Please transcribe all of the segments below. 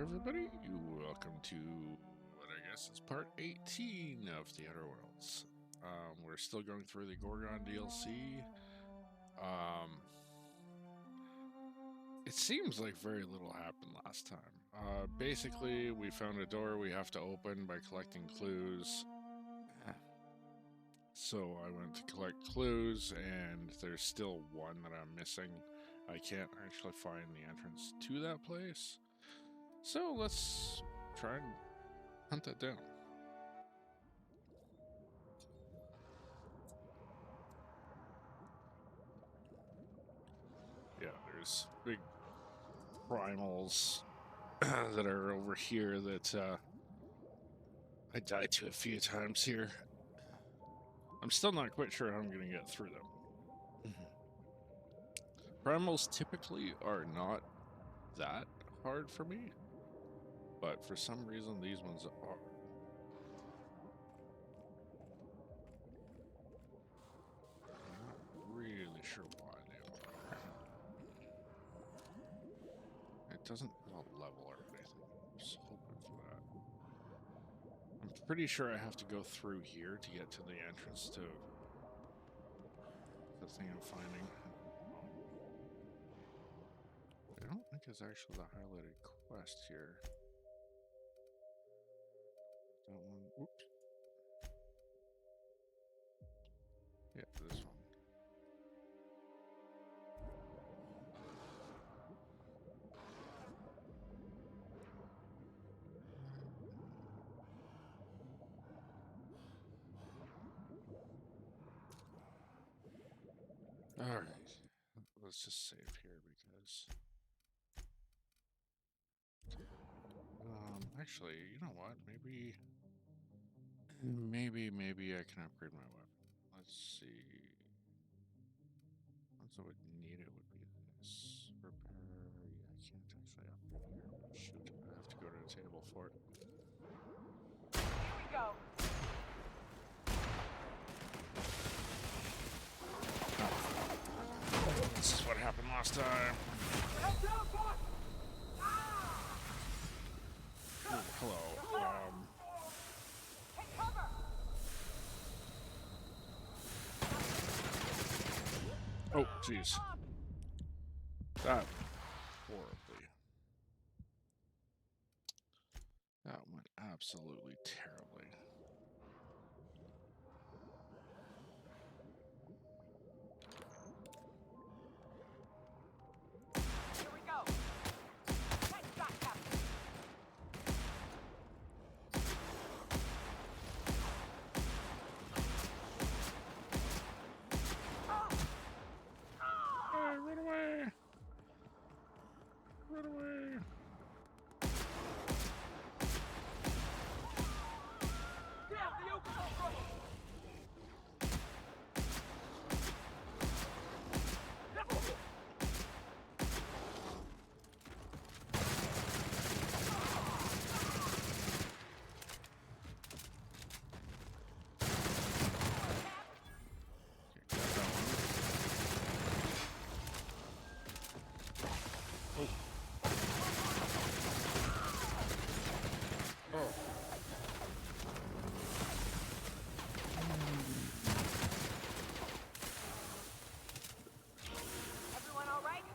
everybody. Welcome to what I guess is part 18 of the Outer Worlds. We're still going through the Gorgon DLC. It seems like very little happened last time. Basically, we found a door we have to open by collecting clues. So I went to collect clues, and there's still one that I'm missing. I can't actually find the entrance to that place. So let's try and hunt that down. Yeah, there's big primals that are over here that I died to a few times here. I'm still not quite sure how I'm going to get through them. Primals typically are not that hard for me, but for some reason these ones are. I'm not really sure why they are. It doesn't level or anything. I'm just hoping for that. I'm pretty sure I have to go through here to get to the entrance to the thing I'm finding. I don't think it's actually the highlighted quest here. That one. Oops. Yeah, this one. Alright. Let's just save here because... actually, you know what? Maybe I can upgrade my weapon. Let's see. What I would need it would be this. Repair. Yeah, I can't actually upgrade here. Shoot, I have to go to the table for it. Here we go. This is what happened last time. Oh, hello. Take cover. Oh, jeez. That horribly. That went absolutely terribly. Here we go. Next shot, Captain. Hey, run away! Run away! Grab the Yucatan rope. Okay, got that one. Oh. Oh. Everyone all right?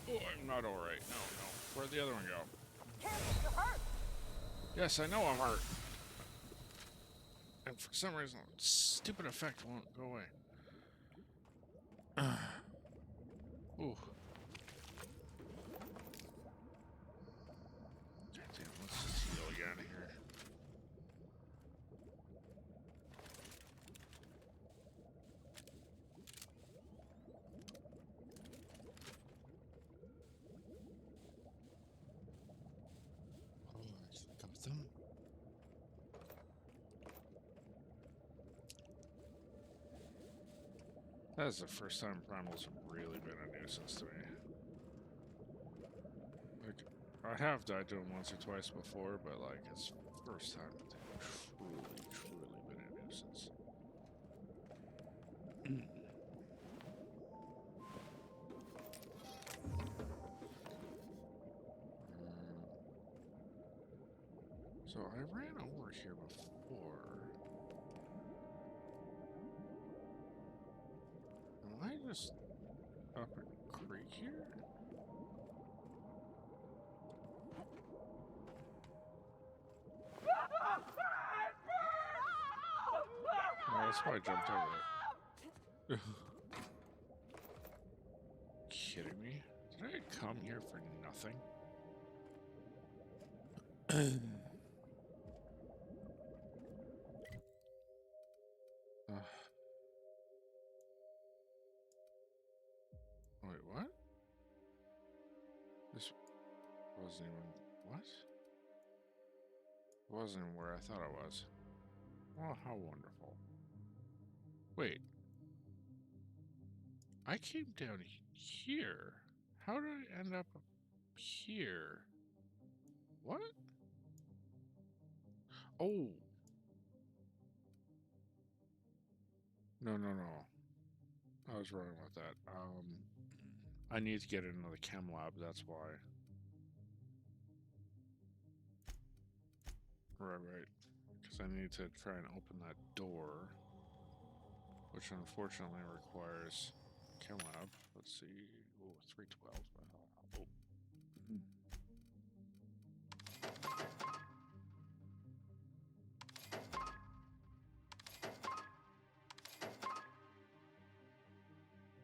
Oh, I'm not alright. No. Where'd the other one go? Can't you're hurt. Yes, I know I'm hurt. And for some reason, stupid effect won't go away. Ooh. Damn, let's just heal again here. Oh, I think of them. That is the first time primals have really been a nuisance to me. Like, I have died to them once or twice before, but like, it's the first time that they've truly been a nuisance. So I ran over here before. Am I just up a creek here? Oh, that's why I jumped over it. Kidding me? Did I come here for nothing? Wait, what? This wasn't even... What? It wasn't where I thought it was. Oh, how wonderful. Wait. I came down here. How did I end up here? What? Oh. No. I was wrong with that. I need to get into the chem lab, that's why. Right. Because I need to try and open that door, which unfortunately requires chem lab. Let's see. Oh, 312.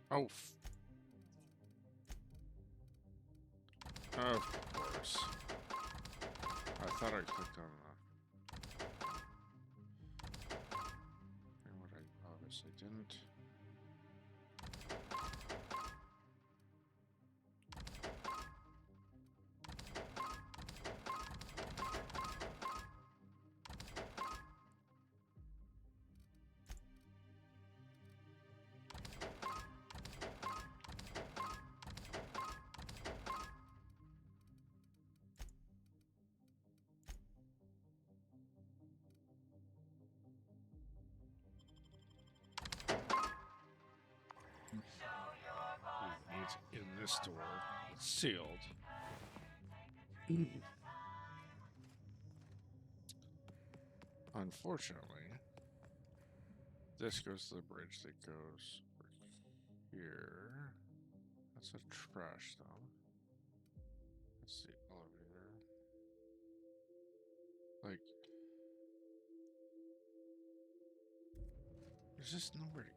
Oh. Oh. Of course. I thought I clicked on that. And what I obviously didn't. It's in this door. It's sealed. Unfortunately, this goes to the bridge that goes here. That's a trash dump. That's the elevator. Like, there's just nowhere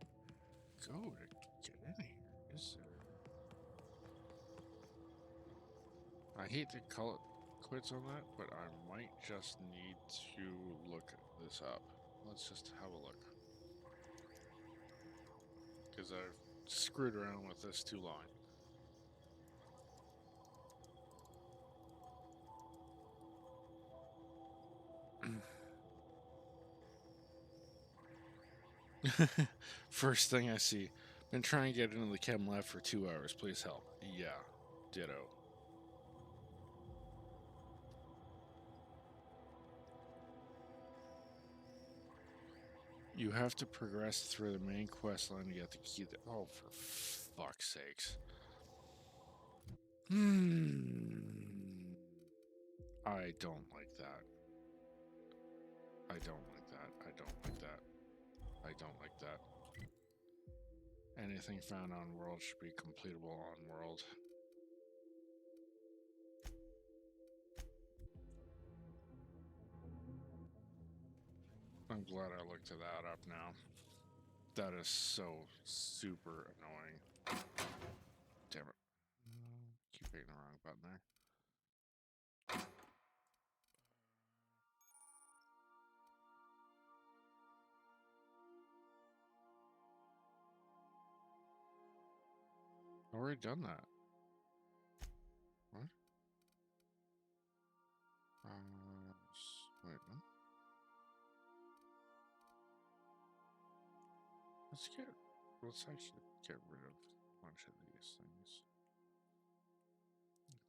to go to get in here, is there? I hate to call it quits on that, but I might just need to look this up. Let's just have a look. Because I've screwed around with this too long. First thing I see. Been trying to get into the chem lab for 2 hours. Please help. Yeah. Ditto. You have to progress through the main quest line to get the key. Oh, for fuck's sakes. I don't like that. I don't like that. I don't like that. I don't like that. Anything found on world should be completable on world. I'm glad I looked that up now. That is so super annoying. Damn it. Keep hitting the wrong button there. I've already done that. What? Wait, what? Let's actually get rid of a bunch of these things.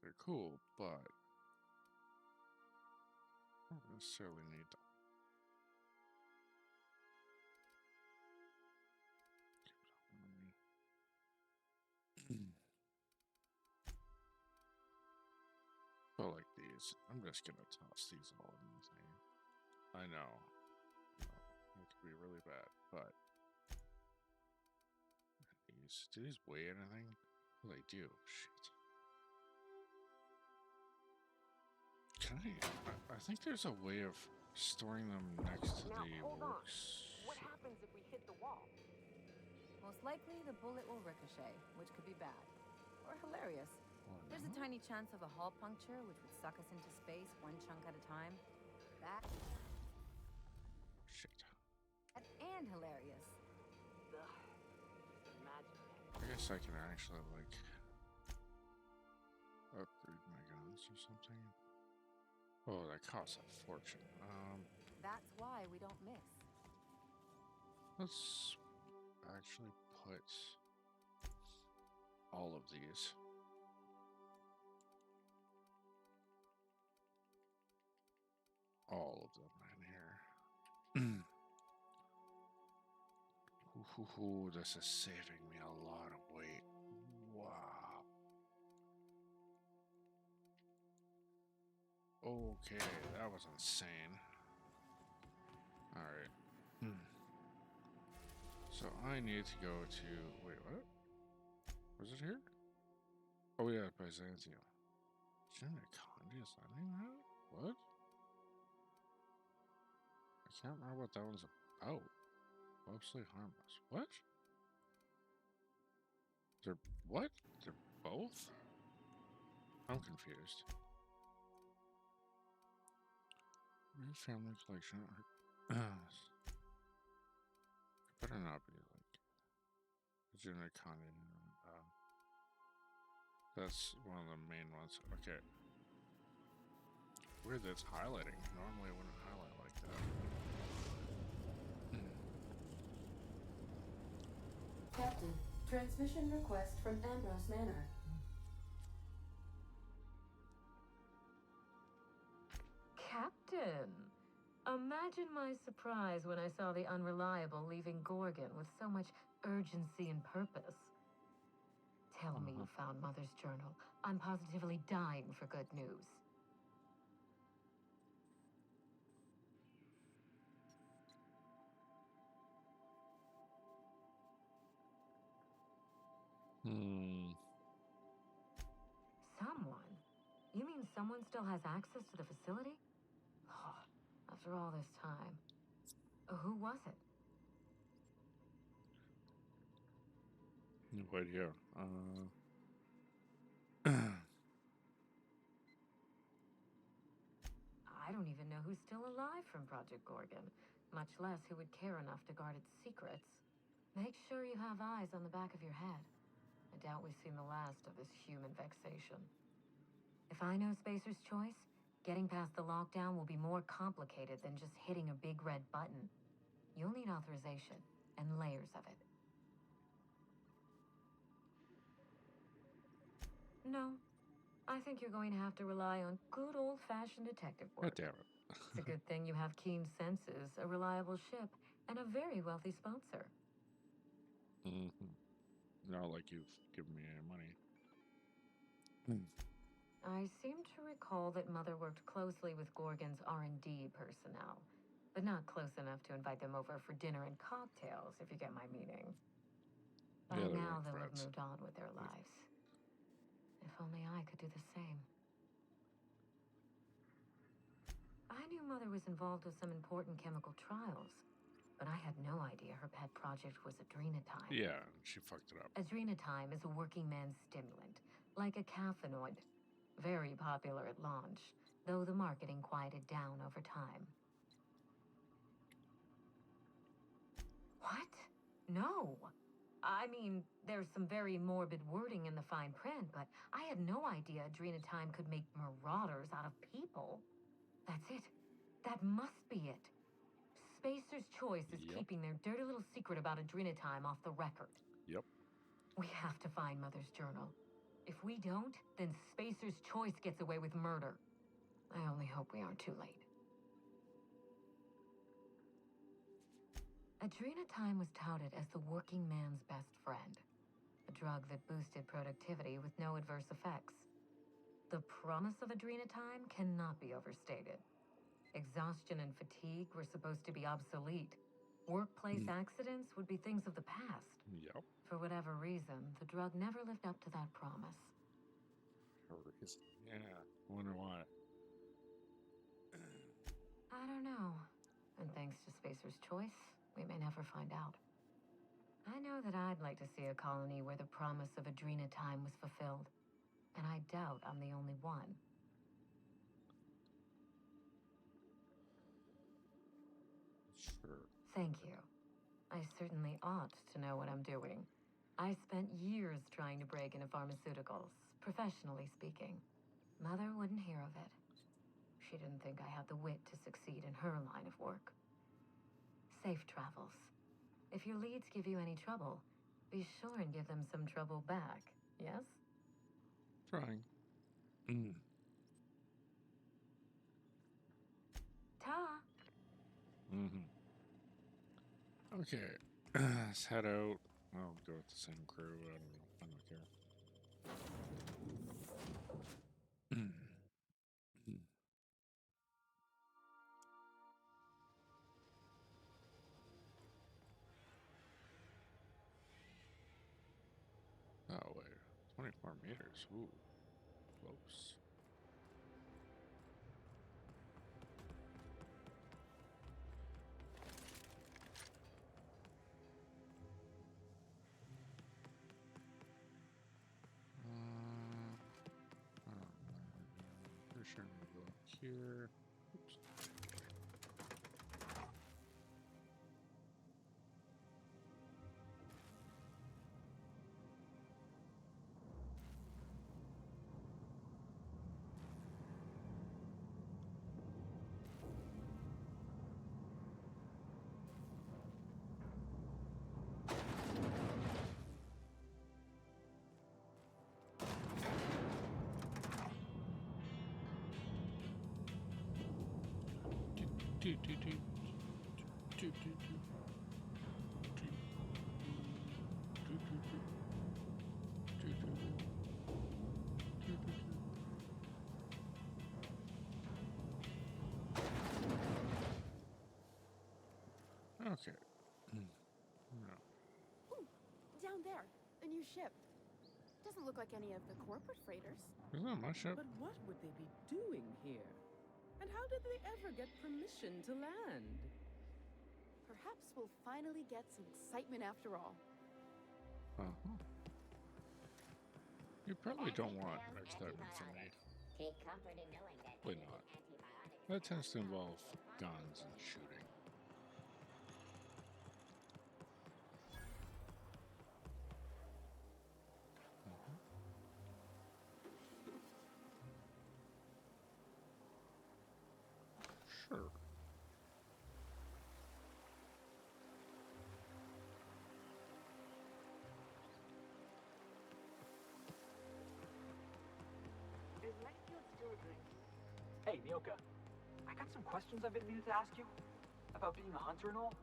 They're cool, but I don't necessarily need them. But like these, I'm just gonna toss these all in the thing. I know. It could be really bad, but do these weigh anything? Well, they do. Shit. Can I think there's a way of storing them next to Now, the hold on. works. What happens if we hit the wall? Most likely, the bullet will ricochet, which could be bad. Or hilarious. There's a tiny chance of a hull puncture, which would suck us into space one chunk at a time. That Shit. and hilarious. Ugh. Just imagine that. I guess I can actually, like, upgrade my guns or something. Oh, that costs a fortune. That's why we don't miss. Let's actually put all of these. All of them in here. Ooh, this is saving me a lot of weight. Wow. Okay, that was insane. Alright. So I need to go to... Wait, what? Was it here? Oh yeah, Byzantium. Genicondi is landing that? What? I can't remember what that one's about. Mostly harmless. What? They're... What? They're both? I'm confused. Your family collection. It better not be like legitimate content. That's one of the main ones. Okay. Weird that's highlighting. Normally it wouldn't highlight like that. Captain, transmission request from Ambrose Manor. Captain! Imagine my surprise when I saw the Unreliable leaving Gorgon with so much urgency and purpose. Tell me you found Mother's journal. I'm positively dying for good news. Someone? You mean someone still has access to the facility? Oh, after all this time. Who was it? No idea. I don't even know who's still alive from Project Gorgon, much less who would care enough to guard its secrets. Make sure you have eyes on the back of your head. I doubt we've seen the last of this human vexation. If I know Spacer's Choice, getting past the lockdown will be more complicated than just hitting a big red button. You'll need authorization, and layers of it. No. I think you're going to have to rely on good old-fashioned detective God work. damn it. It's a good thing you have keen senses, a reliable ship, and a very wealthy sponsor. Not like you've given me any money. I seem to recall that Mother worked closely with Gorgon's R&D personnel, but not close enough to invite them over for dinner and cocktails, if you get my meaning. By Yeah, they now, weren't they'll have friends. moved on with their lives. If only I could do the same. I knew Mother was involved with some important chemical trials, but I had no idea her pet project was adrenatime. Yeah, she fucked it up. Adrenatime is a working man's stimulant, like a caffeinoid. Very popular at launch, though the marketing quieted down over time. What? No. I mean, there's some very morbid wording in the fine print, but I had no idea adrenatime could make marauders out of people. That's it. That must be it. Spacer's Choice is Yep. keeping their dirty little secret about adrenatime off the record. Yep. We have to find Mother's journal. If we don't, then Spacer's Choice gets away with murder. I only hope we aren't too late. Adrenatime was touted as the working man's best friend. A drug that boosted productivity with no adverse effects. The promise of adrenatime cannot be overstated. Exhaustion and fatigue were supposed to be obsolete. Workplace accidents would be things of the past. Yep. For whatever reason, the drug never lived up to that promise. Yeah. Wonder why. I don't know. And thanks to Spacer's choice, we may never find out. I know that I'd like to see a colony where the promise of Adrena time was fulfilled. And I doubt I'm the only one. Sure. Thank you. I certainly ought to know what I'm doing. I spent years trying to break into pharmaceuticals, professionally speaking. Mother wouldn't hear of it. She didn't think I had the wit to succeed in her line of work. Safe travels. If your leads give you any trouble, be sure and give them some trouble back, yes? Trying. Ta! Okay. Let's head out. I'll go with the same crew. I don't know. I don't care. Oh, wait. 24 meters. Ooh. Close. Pretty sure I'm gonna go up here. Oops. Do, do, do. Do, do, do. Do. Do, do, do. Do, do, do. Do, do, do. Okay. No. Ooh, down there, a new ship. Doesn't look like any of the corporate freighters. There's not much up. But what would they be doing here? And how did they ever get permission to land? Perhaps we'll finally get some excitement after all. Uh-huh. You probably don't want excitement from me. Take comfort in knowing that Probably not. That tends to involve guns and shooting. Sure. Is Lightfield still a drink? Hey, Mioka. I got some questions I've been meaning to ask you about being a hunter and all.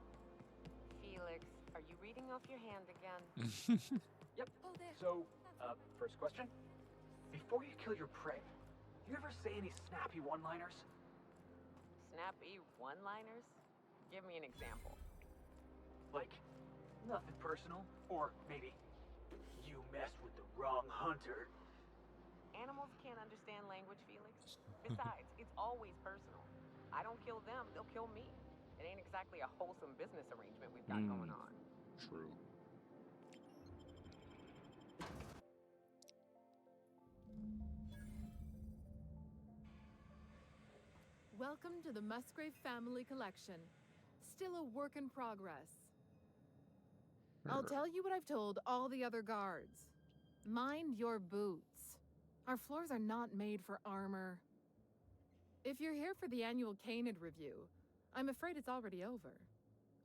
Felix, are you reading off your hand again? Yep. Oh, there. So, first question. Before you kill your prey, you ever say any snappy one-liners? Snappy one-liners? Give me an example. Like, nothing personal, or maybe, you messed with the wrong hunter. Animals can't understand language, Felix. Besides, it's always personal. I don't kill them, they'll kill me. It ain't exactly a wholesome business arrangement we've got going on. True. Welcome to the Musgrave Family Collection. Still a work in progress. I'll tell you what I've told all the other guards. Mind your boots. Our floors are not made for armor. If you're here for the annual Canid review, I'm afraid it's already over.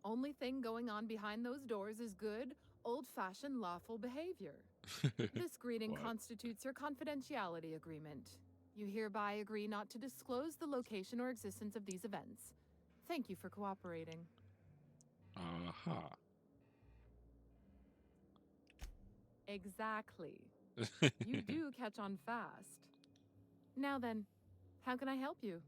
Only thing going on behind those doors is good, old-fashioned lawful behavior. This greeting What? constitutes your confidentiality agreement. You hereby agree not to disclose the location or existence of these events. Thank you for cooperating. Aha. Exactly. You do catch on fast. Now then, how can I help you?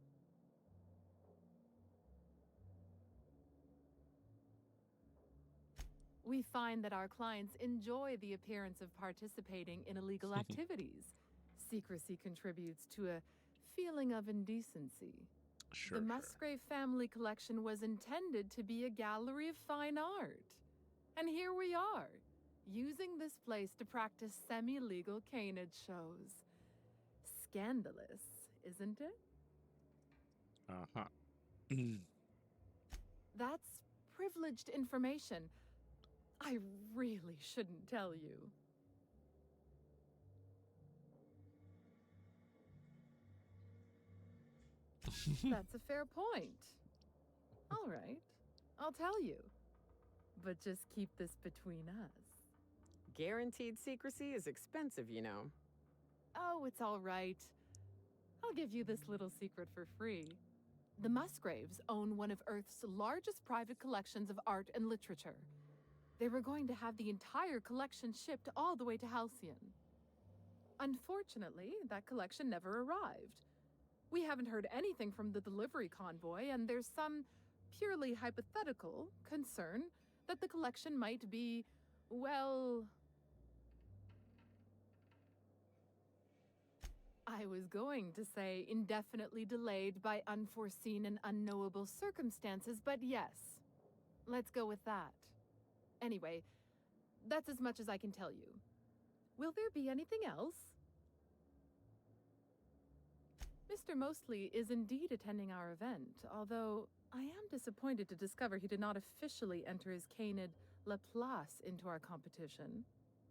We find that our clients enjoy the appearance of participating in illegal activities. Secrecy contributes to a feeling of indecency. Sure, The sure. Musgrave family collection was intended to be a gallery of fine art. And here we are, using this place to practice semi-legal canid shows. Scandalous, isn't it? Uh-huh. That's privileged information. I really shouldn't tell you. That's a fair point. All right, I'll tell you. But just keep this between us. Guaranteed secrecy is expensive, you know. Oh, it's all right. I'll give you this little secret for free. The Musgraves own one of Earth's largest private collections of art and literature. They were going to have the entire collection shipped all the way to Halcyon. Unfortunately, that collection never arrived. We haven't heard anything from the delivery convoy, and there's some purely hypothetical concern that the collection might be, well... I was going to say indefinitely delayed by unforeseen and unknowable circumstances, but yes, let's go with that. Anyway, that's as much as I can tell you. Will there be anything else? Mr. Mostly is indeed attending our event, although I am disappointed to discover he did not officially enter his canid Laplace into our competition.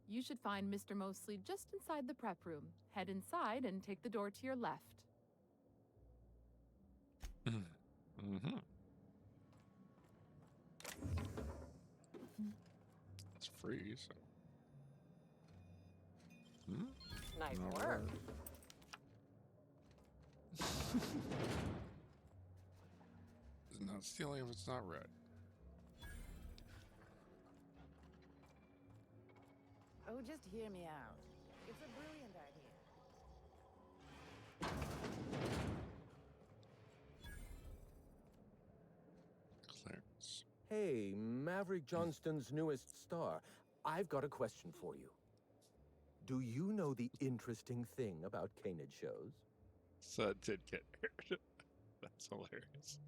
You should find Mr. Mostly just inside the prep room. Head inside and take the door to your left. Mm-hmm. It's free, so... Hmm? Nice All work. right. It's not stealing if it's not red. Oh, just hear me out. It's a brilliant idea. Clarence. Hey, Maverick Johnston's newest star. I've got a question for you. Do you know the interesting thing about canid shows? So it did get aired. That's hilarious.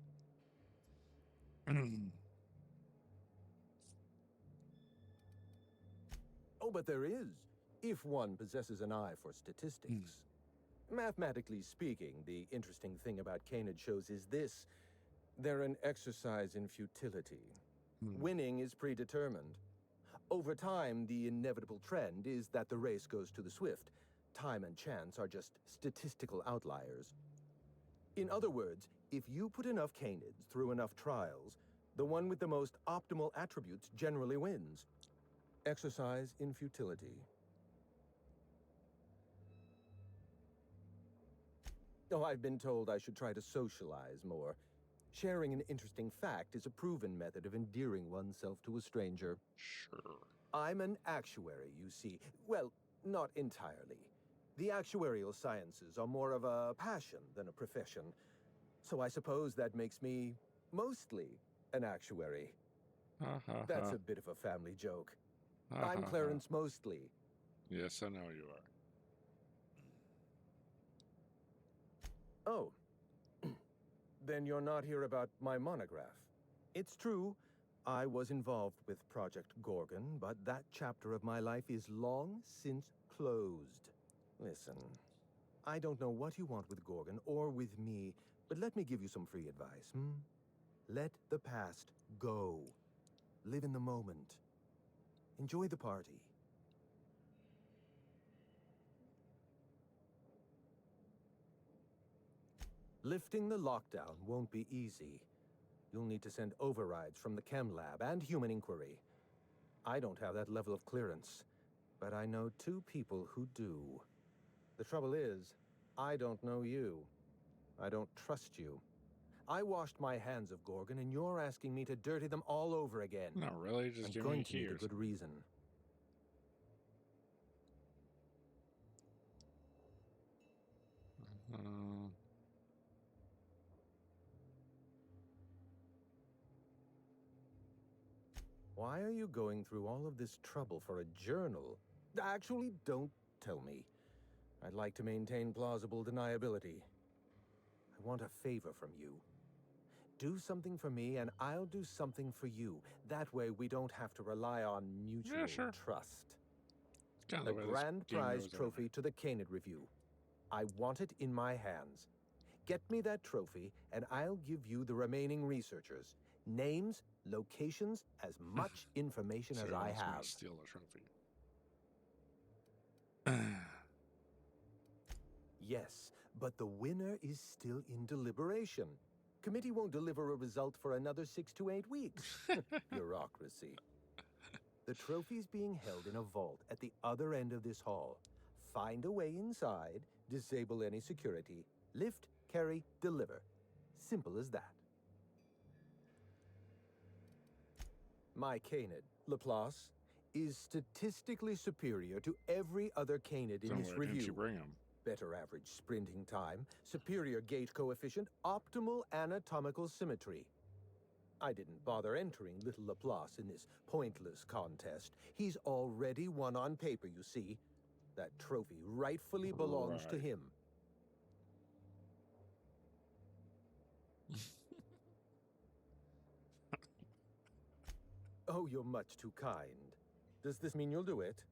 Oh, but there is, if one possesses an eye for statistics. Mathematically speaking, the interesting thing about canid shows is this. They're an exercise in futility. Winning is predetermined. Over time, the inevitable trend is that the race goes to the swift. Time and chance are just statistical outliers. In other words, if you put enough canids through enough trials, the one with the most optimal attributes generally wins. Exercise in futility. Oh, I've been told I should try to socialize more. Sharing an interesting fact is a proven method of endearing oneself to a stranger. Sure. I'm an actuary, you see. Well, not entirely. The actuarial sciences are more of a passion than a profession. So I suppose that makes me mostly an actuary. That's a bit of a family joke. I'm Clarence Mostly. Yes, I know you are. Oh. Then you're not here about my monograph. It's true, I was involved with Project Gorgon, but that chapter of my life is long since closed. Listen, I don't know what you want with Gorgon or with me, but let me give you some free advice, Let the past go. Live in the moment. Enjoy the party. Lifting the lockdown won't be easy. You'll need to send overrides from the chem lab and human inquiry. I don't have that level of clearance, but I know 2 people who do. The trouble is, I don't know you. I don't trust you. I washed my hands of Gorgon, and you're asking me to dirty them all over again. Not really, just I'm give me going a to key need a or good reason. Why are you going through all of this trouble for a journal? Actually, don't tell me. I'd like to maintain plausible deniability. I want a favor from you. Do something for me, and I'll do something for you. That way, we don't have to rely on mutual trust. Kind A of the way this grand game prize goes trophy to the Canid Review. I want it in my hands. Get me that trophy, and I'll give you the remaining researchers. Names, locations, as much information So as he I wants me to have. steal the trophy. Yes, but the winner is still in deliberation. Committee won't deliver a result for another 6 to 8 weeks. Bureaucracy. The trophy's being held in a vault at the other end of this hall. Find a way inside, disable any security, lift, carry, deliver. Simple as that. My Canid, Laplace, is statistically superior to every other Canid in Then this why didn't review. you bring him? Better average sprinting time, superior gait coefficient, optimal anatomical symmetry. I didn't bother entering little Laplace in this pointless contest. He's already won on paper, you see. That trophy rightfully belongs to Right. him. Oh, you're much too kind. Does this mean you'll do it?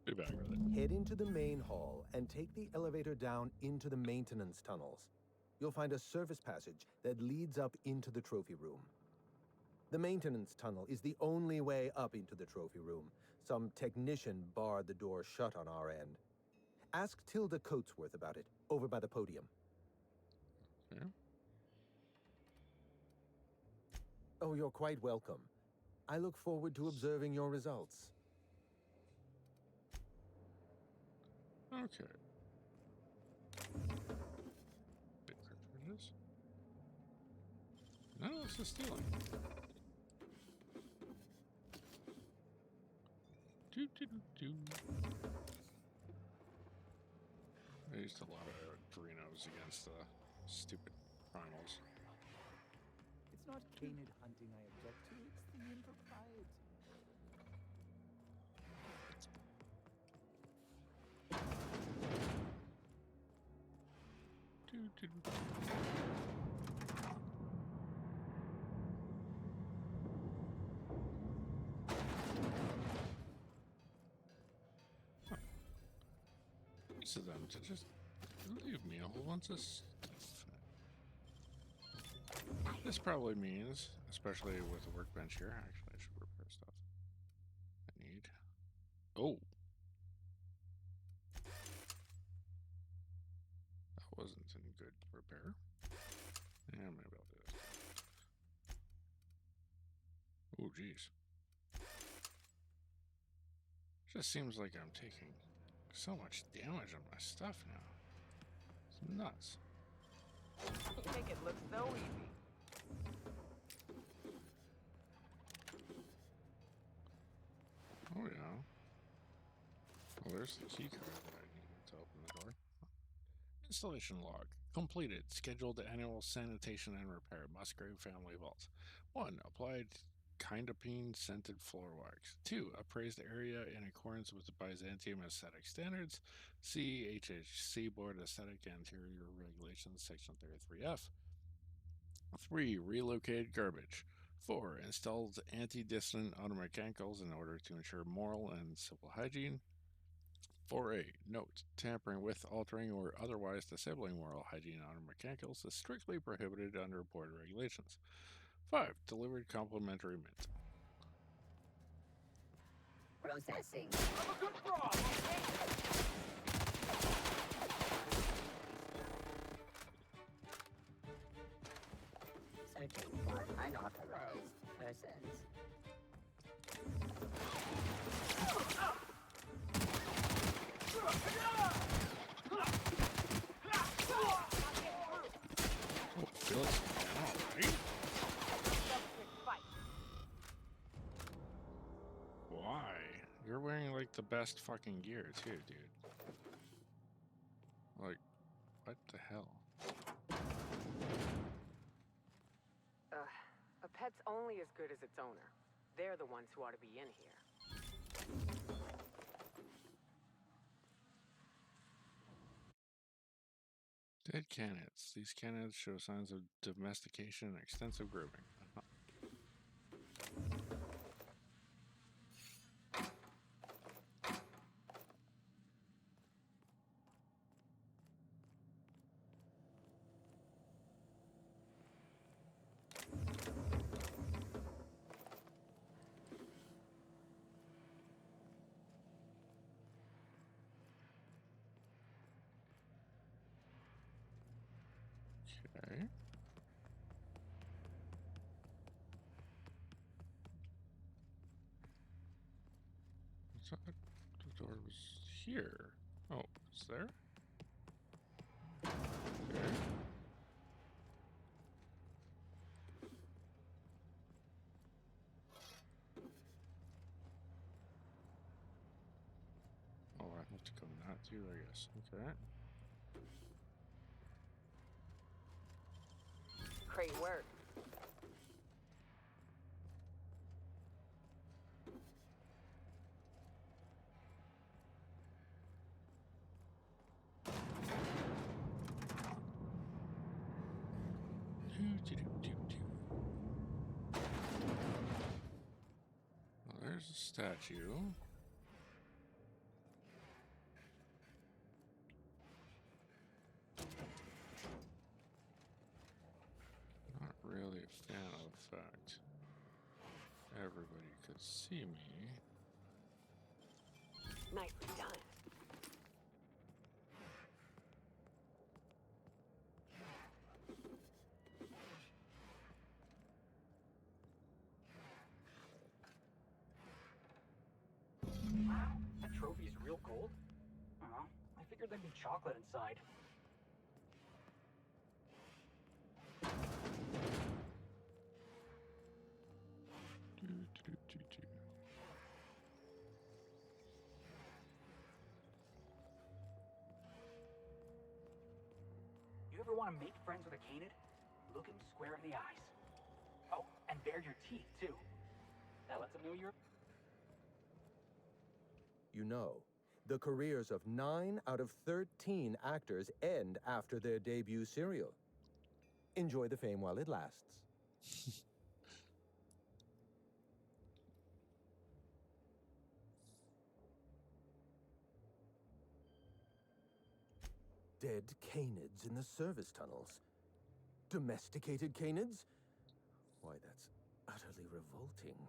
Be back with it. Head into the main hall and take the elevator down into the maintenance tunnels. You'll find a service passage that leads up into the trophy room. The maintenance tunnel is the only way up into the trophy room. Some technician barred the door shut on our end. Ask Tilda Coatsworth about it, over by the podium. Yeah. Oh, you're quite welcome. I look forward to observing your results. Okay. Big cartridges. No, this is stealing. Do. I used a lot of Doritos against the stupid primals. It's not canid hunting I object to, it's the impropriety. Do. To them to just leave me a whole bunch of stuff. This probably means, especially with the workbench here, actually I should repair stuff I need. Oh! That wasn't in good repair. Yeah, maybe I'll do this. Oh, jeez. Just seems like I'm taking so much damage on my stuff now. It's nuts. You make it look so easy. Oh yeah. Well, there's the key card that I needed to open the door. Installation log. Completed. Scheduled annual sanitation and repair. Musgrave Family Vault. 1. Applied Kindapine scented floor wax. 2. Appraised area in accordance with the Byzantium aesthetic standards. C. HHC Board Aesthetic Interior Regulations, Section 33F. 3. Relocated garbage. 4. Installed anti-dissonant automechanicals in order to ensure moral and civil hygiene. 4A. Note: tampering with, altering, or otherwise disabling moral hygiene automechanicals is strictly prohibited under board regulations. 5. Delivered complimentary mint. Processing. I'm a good frog, okay? Searching for unauthorized persons. Oh, Felix, alright. Why? You're wearing like the best fucking gear too, dude. Like, what the hell? A pet's only as good as its owner. They're the ones who ought to be in here. Dead canids. These canids show signs of domestication and extensive grooming. Okay. I thought the door was here. Oh, it's there? Okay. Oh, I have to come that too, I guess. Okay. Great work. Well, there's a statue. Not really a fan of the fact everybody could see me. Nicely done. That trophy's real gold? I figured there'd be chocolate inside. You ever want to make friends with a canid? Look him square in the eyes. Oh, and bare your teeth, too. That lets him know you're... You know, the careers of 9 out of 13 actors end after their debut serial. Enjoy the fame while it lasts. Dead canids in the service tunnels. Domesticated canids? Why, that's utterly revolting.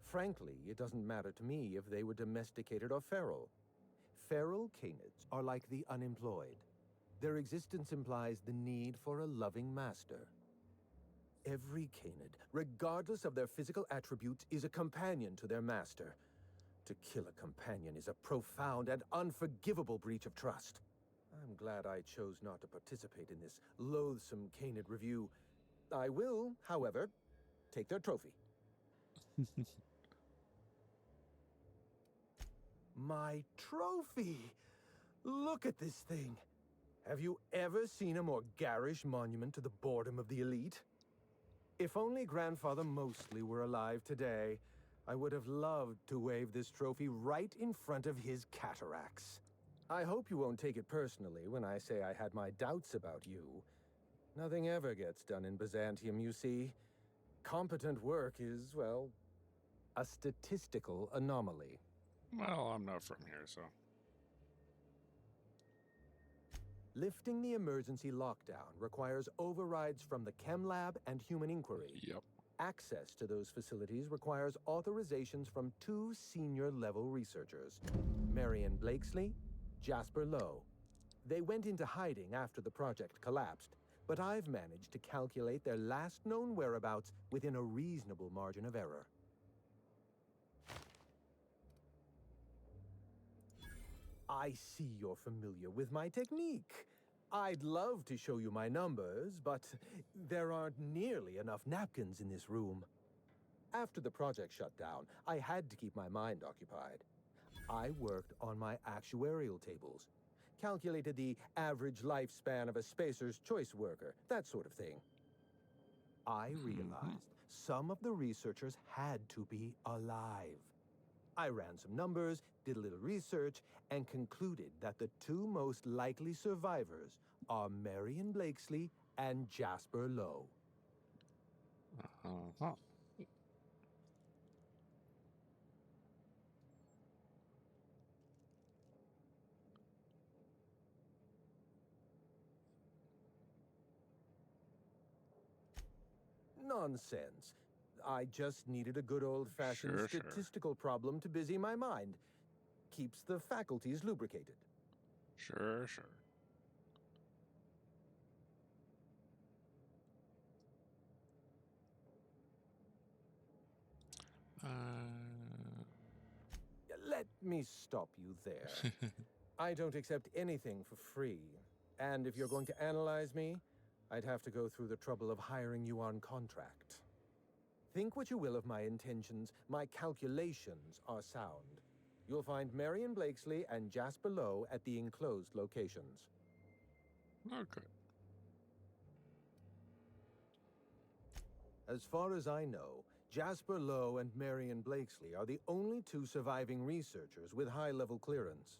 Frankly, it doesn't matter to me if they were domesticated or feral. Feral canids are like the unemployed. Their existence implies the need for a loving master. Every canid, regardless of their physical attributes, is a companion to their master. To kill a companion is a profound and unforgivable breach of trust. I'm glad I chose not to participate in this loathsome canid review. I will, however, take their trophy. My trophy! Look at this thing! Have you ever seen a more garish monument to the boredom of the elite? If only Grandfather Mostly were alive today, I would have loved to wave this trophy right in front of his cataracts. I hope you won't take it personally when I say I had my doubts about you. Nothing ever gets done in Byzantium, you see. Competent work is, well, a statistical anomaly. Well, I'm not from here, so... Lifting the emergency lockdown requires overrides from the Chem Lab and Human Inquiry. Yep. Access to those facilities requires authorizations from 2 senior-level researchers, Marion Blakesley, Jasper Lowe. They went into hiding after the project collapsed, but I've managed to calculate their last known whereabouts within a reasonable margin of error. I see you're familiar with my technique. I'd love to show you my numbers, but there aren't nearly enough napkins in this room. After the project shut down, I had to keep my mind occupied. I worked on my actuarial tables. calculated the average lifespan of a Spacer's Choice worker, that sort of thing. I realized some of the researchers had to be alive. I ran some numbers, did a little research, and concluded that the two most likely survivors are Marion Blakesley and Jasper Lowe. Uh-huh. Nonsense. I just needed a good old-fashioned Sure, sure. statistical problem to busy my mind. Keeps the faculties lubricated. Sure, sure. Uh, Let me stop you there. I don't accept anything for free. And if you're going to analyze me, I'd have to go through the trouble of hiring you on contract. Think what you will of my intentions, my calculations are sound. You'll find Marion Blakesley and Jasper Lowe at the enclosed locations. okay. As far as I know, Jasper Lowe and Marion Blakesley are the only two surviving researchers with high-level clearance.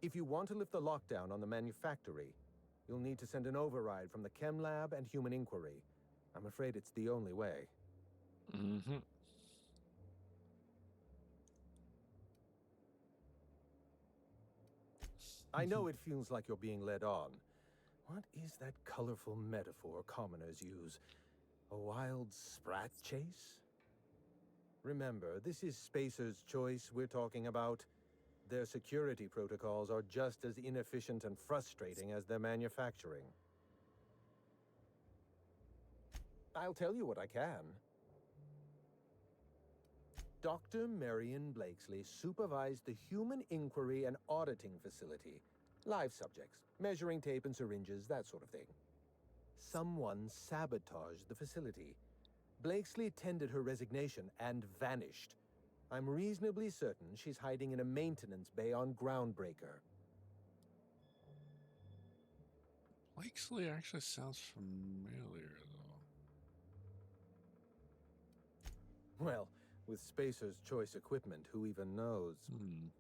If you want to lift the lockdown on the manufactory, you'll need to send an override from the Chem Lab and Human Inquiry. I'm afraid it's the only way. Mm-hmm. I know it feels like you're being led on. What is that colorful metaphor commoners use? A wild sprat chase? Remember, this is Spacer's Choice we're talking about. Their security protocols are just as inefficient and frustrating as their manufacturing. I'll tell you what I can. Dr. Marion Blakesley supervised the Human Inquiry and Auditing Facility. Live subjects, measuring tape and syringes, that sort of thing. Someone sabotaged the facility. Blakesley tendered her resignation and vanished. I'm reasonably certain she's hiding in a maintenance bay on Groundbreaker. Blakesley actually sounds familiar, though. Well, with Spacer's Choice equipment, who even knows?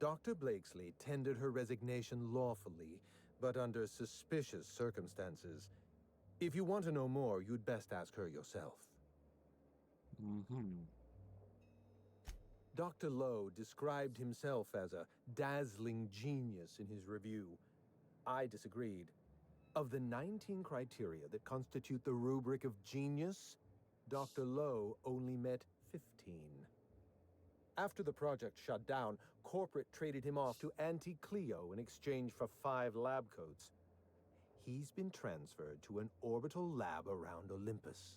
Dr. Blakesley tendered her resignation lawfully, but under suspicious circumstances. If you want to know more, you'd best ask her yourself. Mm-hmm. Dr. Lowe described himself as a dazzling genius in his review. I disagreed. Of the 19 criteria that constitute the rubric of genius, Dr. Lowe only met 15. After the project shut down, corporate traded him off to Anti-Cleo in exchange for 5 lab coats. He's been transferred to an orbital lab around Olympus.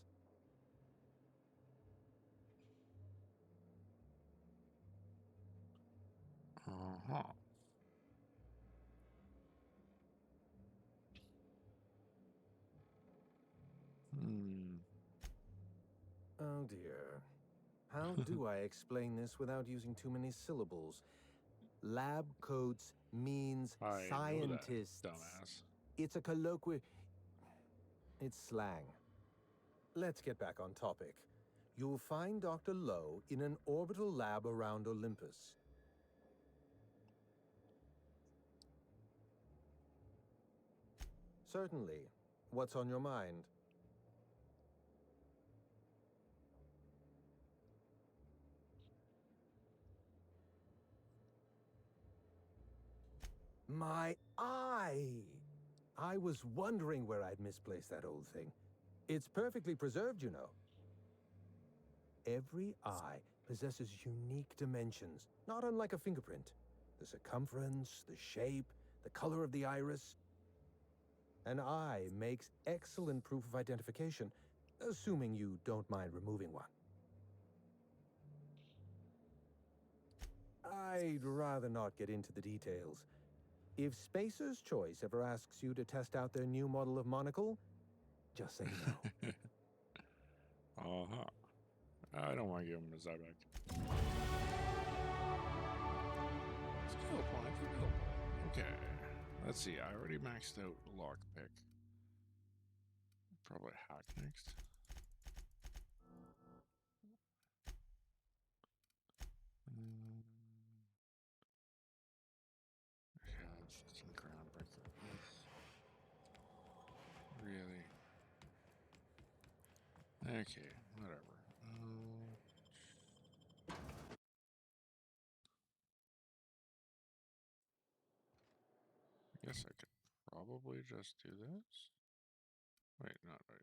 Uh-huh. Oh dear. How do I explain this without using too many syllables? Lab coats means I know that, scientists. dumbass. It's a colloquial... It's slang. Let's get back on topic. You'll find Dr. Lowe in an orbital lab around Olympus. Certainly. What's on your mind? My eye! I was wondering where I'd misplaced that old thing. It's perfectly preserved, you know. Every eye possesses unique dimensions, not unlike a fingerprint. The circumference, the shape, the color of the iris. An eye makes excellent proof of identification, assuming you don't mind removing one. I'd rather not get into the details. If Spacer's Choice ever asks you to test out their new model of monocle, just say no. Uh-huh. I don't want to give him his eye back. Skill point available. Okay. Let's see, I already maxed out lockpick. Probably hack next. Yeah, fucking groundbreaker. Really? Okay, whatever. I guess I could probably just do this. Wait, not right.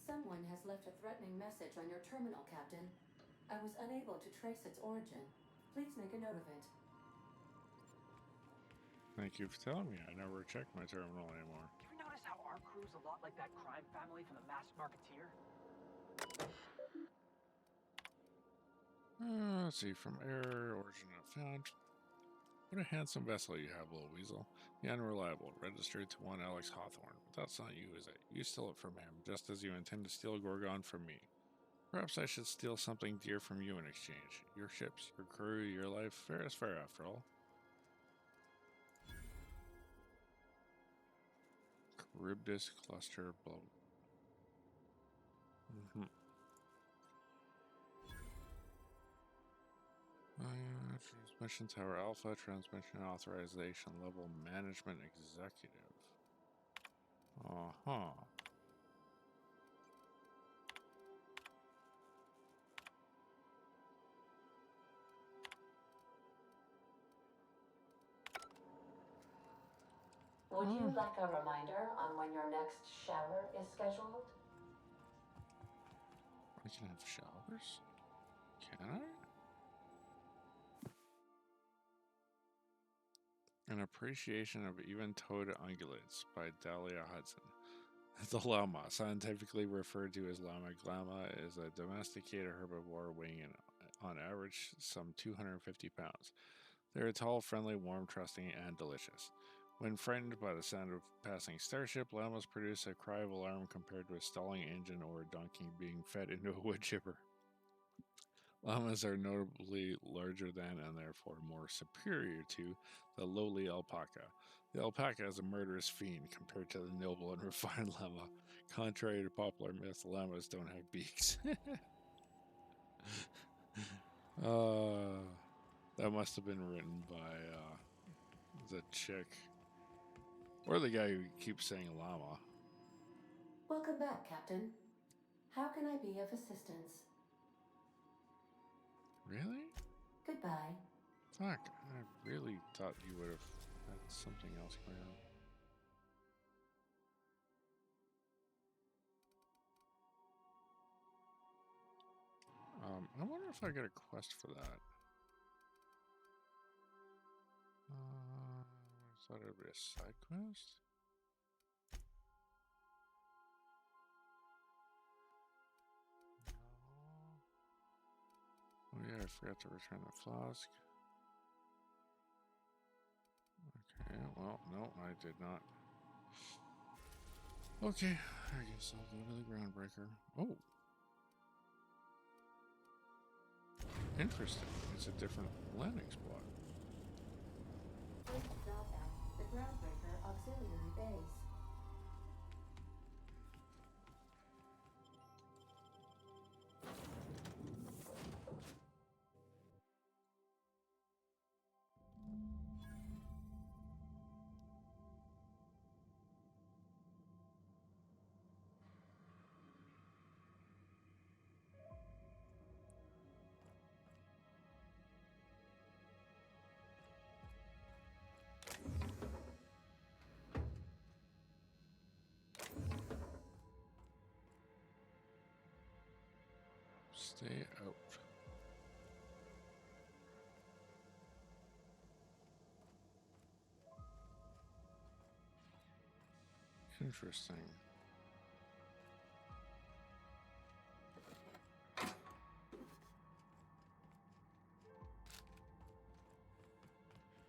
Someone has left a threatening message on your terminal, Captain. I was unable to trace its origin. Please make a note of it. Thank you for telling me. I never check my terminal anymore. You ever notice how our crew's a lot like that crime family from the Masked Marketeer? Let's see, from error, origin not found. What a handsome vessel you have, little weasel. The unreliable, registered to one Alex Hawthorne. But that's not you, is it? You stole it from him, just as you intend to steal Gorgon from me. Perhaps I should steal something dear from you in exchange. Your ships, your crew, your life. Fair is fair, after all. Charybdis cluster blow. Transmission Tower Alpha, Transmission Authorization Level Management Executive. Would you like a reminder on when your next shower is scheduled? I can have showers? Can I? An Appreciation of Even-Toed Ungulates by Dahlia Hudson. The llama, scientifically referred to as llama glama, is a domesticated herbivore weighing on average some 250 pounds. They're tall, friendly, warm, trusting, and delicious. When frightened by the sound of passing starship, llamas produce a cry of alarm compared to a stalling engine or a donkey being fed into a wood chipper. Llamas are notably larger than and therefore more superior to the lowly alpaca. The alpaca is a murderous fiend compared to the noble and refined llama. Contrary to popular myth, llamas don't have beaks. That must have been written by the chick. Or the guy who keeps saying llama. Welcome back, Captain. How can I be of assistance? Really? Goodbye. Fuck, I really thought you would have had something else going on. I wonder if I get a quest for that. I thought it would be a side quest. Oh yeah, I forgot to return the flask. Okay, well, no, I did not. Okay, I guess I'll go to the groundbreaker. Oh. Interesting. It's a different landing spot. First stop at the Groundbreaker Auxiliary Base. Stay out. Interesting.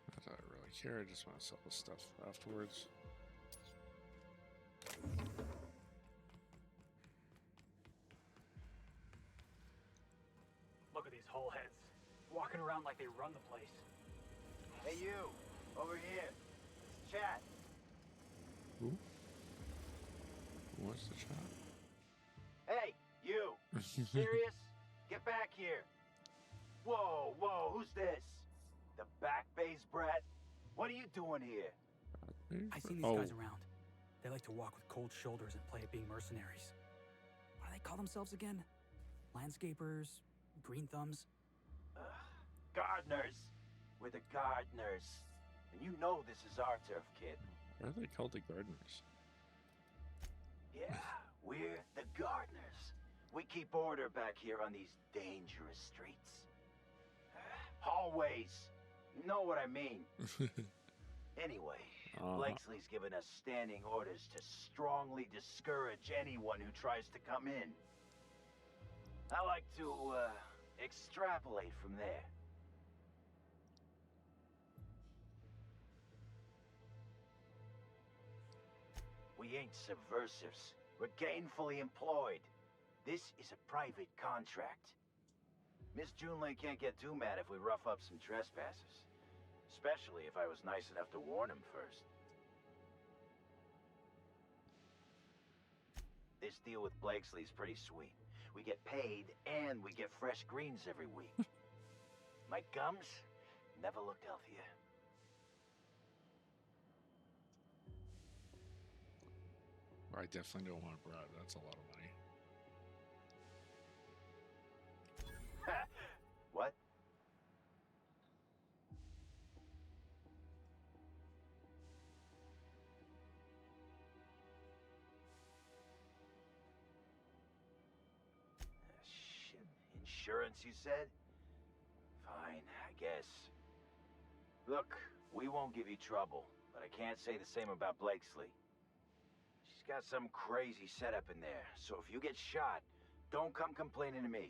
Not that I really care, I just want to sell the stuff afterwards. around like they run the place. Hey, you! Over here! Let's chat! Who? What's the chat? Hey, you! Serious? Get back here! Whoa, whoa, who's this? The back base brat? What are you doing here? I see these guys around. They like to walk with cold shoulders and play at being mercenaries. What do they call themselves again? Landscapers? Green thumbs? Gardeners! We're the gardeners. And you know this is our turf, kid. Why are they called the gardeners? Yeah, we're the gardeners. We keep order back here on these dangerous streets. Hallways. You know what I mean. Anyway, Blakesley's given us standing orders to strongly discourage anyone who tries to come in. I like to, extrapolate from there. We ain't subversives. We're gainfully employed. This is a private contract. Miss Junlei can't get too mad if we rough up some trespassers. Especially if I was nice enough to warn him first. This deal with Blakesley's pretty sweet. We get paid and we get fresh greens every week. My gums never looked healthier. I definitely don't want bread. That's a lot of money. What? Shit. Insurance, you said? Fine, I guess. Look, we won't give you trouble, but I can't say the same about Blakesley. She's got some crazy setup in there, so if you get shot, don't come complaining to me.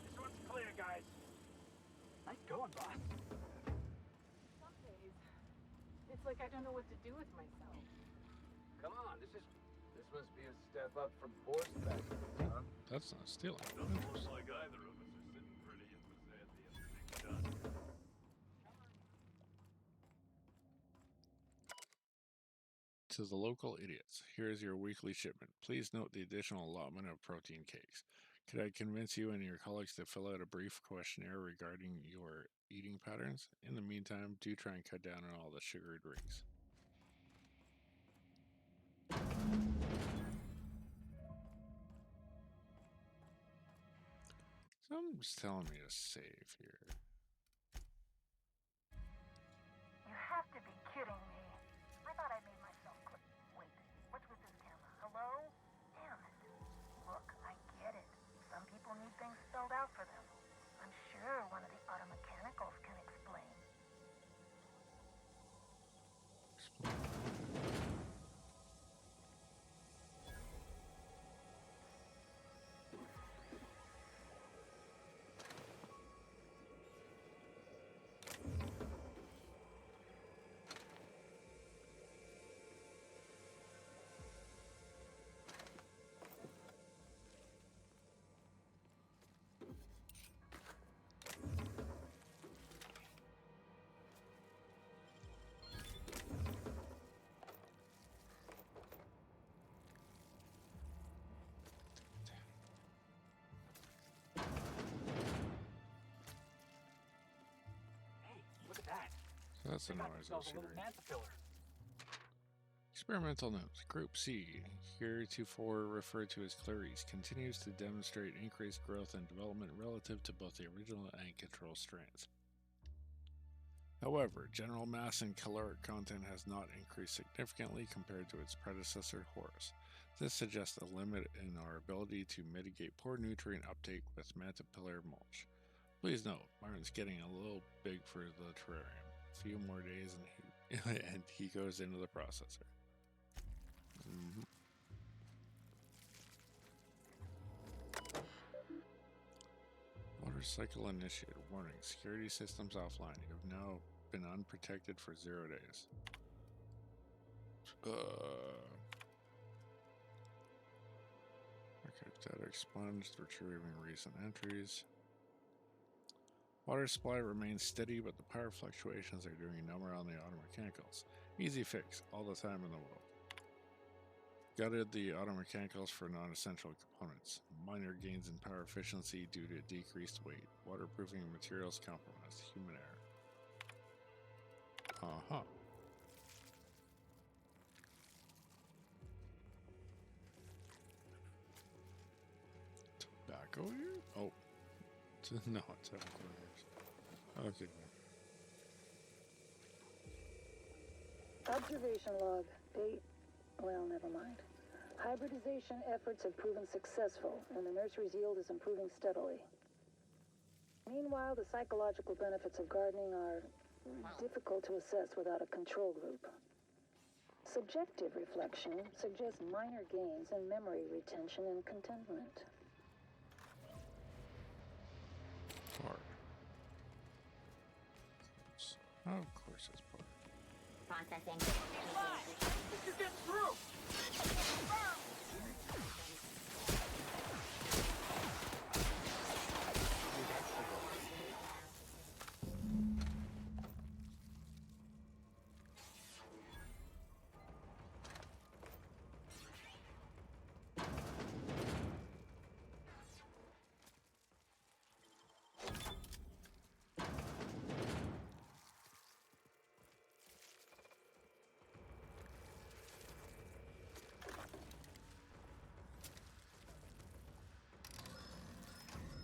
This one's clear, guys. Nice going, boss. Some days, it's like I don't know what to do with myself. Come on, this must be a step up from horseback, huh? That's not stealing. Doesn't look like either of us are sitting pretty at the end of the big gun. To the local idiots, here is your weekly shipment. Please note the additional allotment of protein cakes. Could I convince you and your colleagues to fill out a brief questionnaire regarding your eating patterns? In the meantime, do try and cut down on all the sugar drinks. Something's telling me to save here. You have to be kidding me. I thought I made myself clear. Wait, what's with this camera? Hello? Damn it. Look, I get it. Some people need things spelled out for them. I'm sure one of the auto mechanicals can explain. So that's the noise I was hearing. Experimental notes. Group C, heretofore referred to as Clarice, continues to demonstrate increased growth and development relative to both the original and control strands. However, general mass and caloric content has not increased significantly compared to its predecessor, Horus. This suggests a limit in our ability to mitigate poor nutrient uptake with Mantipillar mulch. Please note, Martin's getting a little big for the terrarium. A few more days and he goes into the processor. Water cycle initiated. Warning, security systems offline. You have now been unprotected for 0 days. Archive data expunged, retrieving recent entries. Water supply remains steady, but the power fluctuations are doing a number on the auto mechanicals. Easy fix, all the time in the world. Gutted the auto mechanicals for non-essential components. Minor gains in power efficiency due to decreased weight. Waterproofing materials compromised. Human error. Uh-huh. Tobacco here? Oh. No, it's okay. Observation log. Date. Well, never mind. Hybridization efforts have proven successful, and the nursery's yield is improving steadily. Meanwhile, the psychological benefits of gardening are difficult to assess without a control group. Subjective reflection suggests minor gains in memory retention and contentment. Part. Oh, of course it's part. Processing. This is getting through!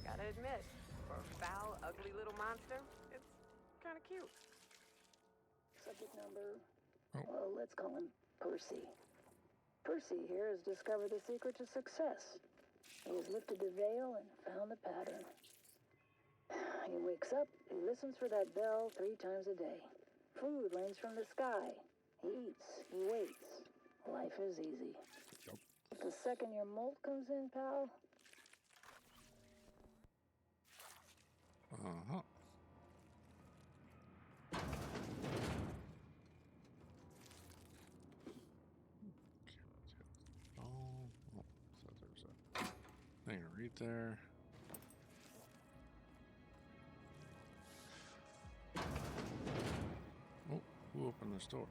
Gotta admit, for a foul, ugly little monster, it's kind of cute. Subject number, well, let's call him Percy. Percy here has discovered the secret to success. He has lifted the veil and found the pattern. He wakes up, he listens for that bell 3 times a day. Food rains from the sky. He eats, he waits. Life is easy. But the second your molt comes in, pal, uh-huh. Oh, so there's a thing to read there. Oh, who opened this door?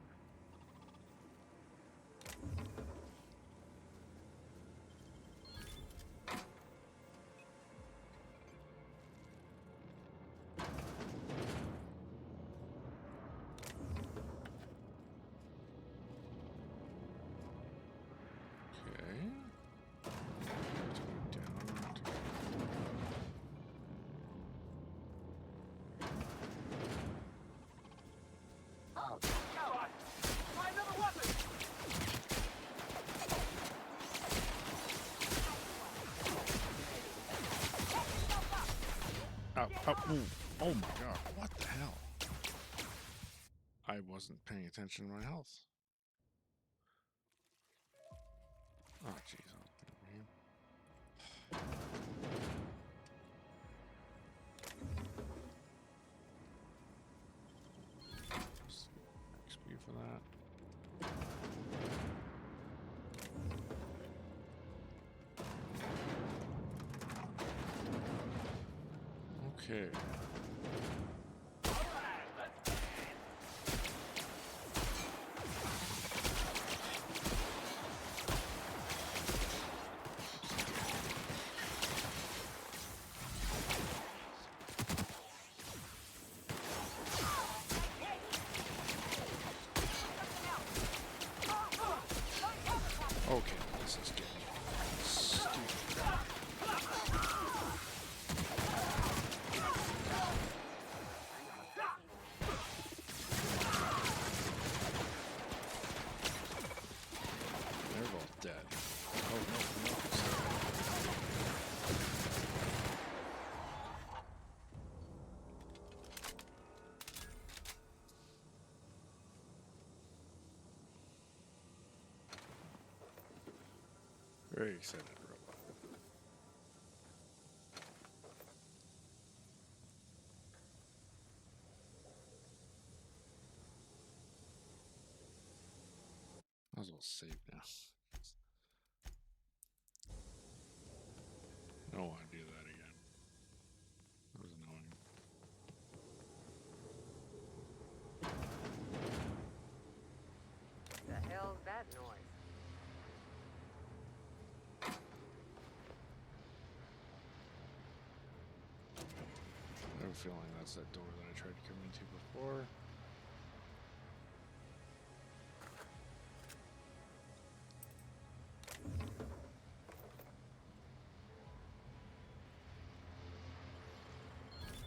Oh my god, what the hell? I wasn't paying attention to my health. Oh jeez, XP for that. Okay. Okay, this is getting stupid. They're both dead. Oh no, no. Very excited robot. Might as well save now. I don't want to do that again. That was annoying. a feeling that's that door that I tried to come into before.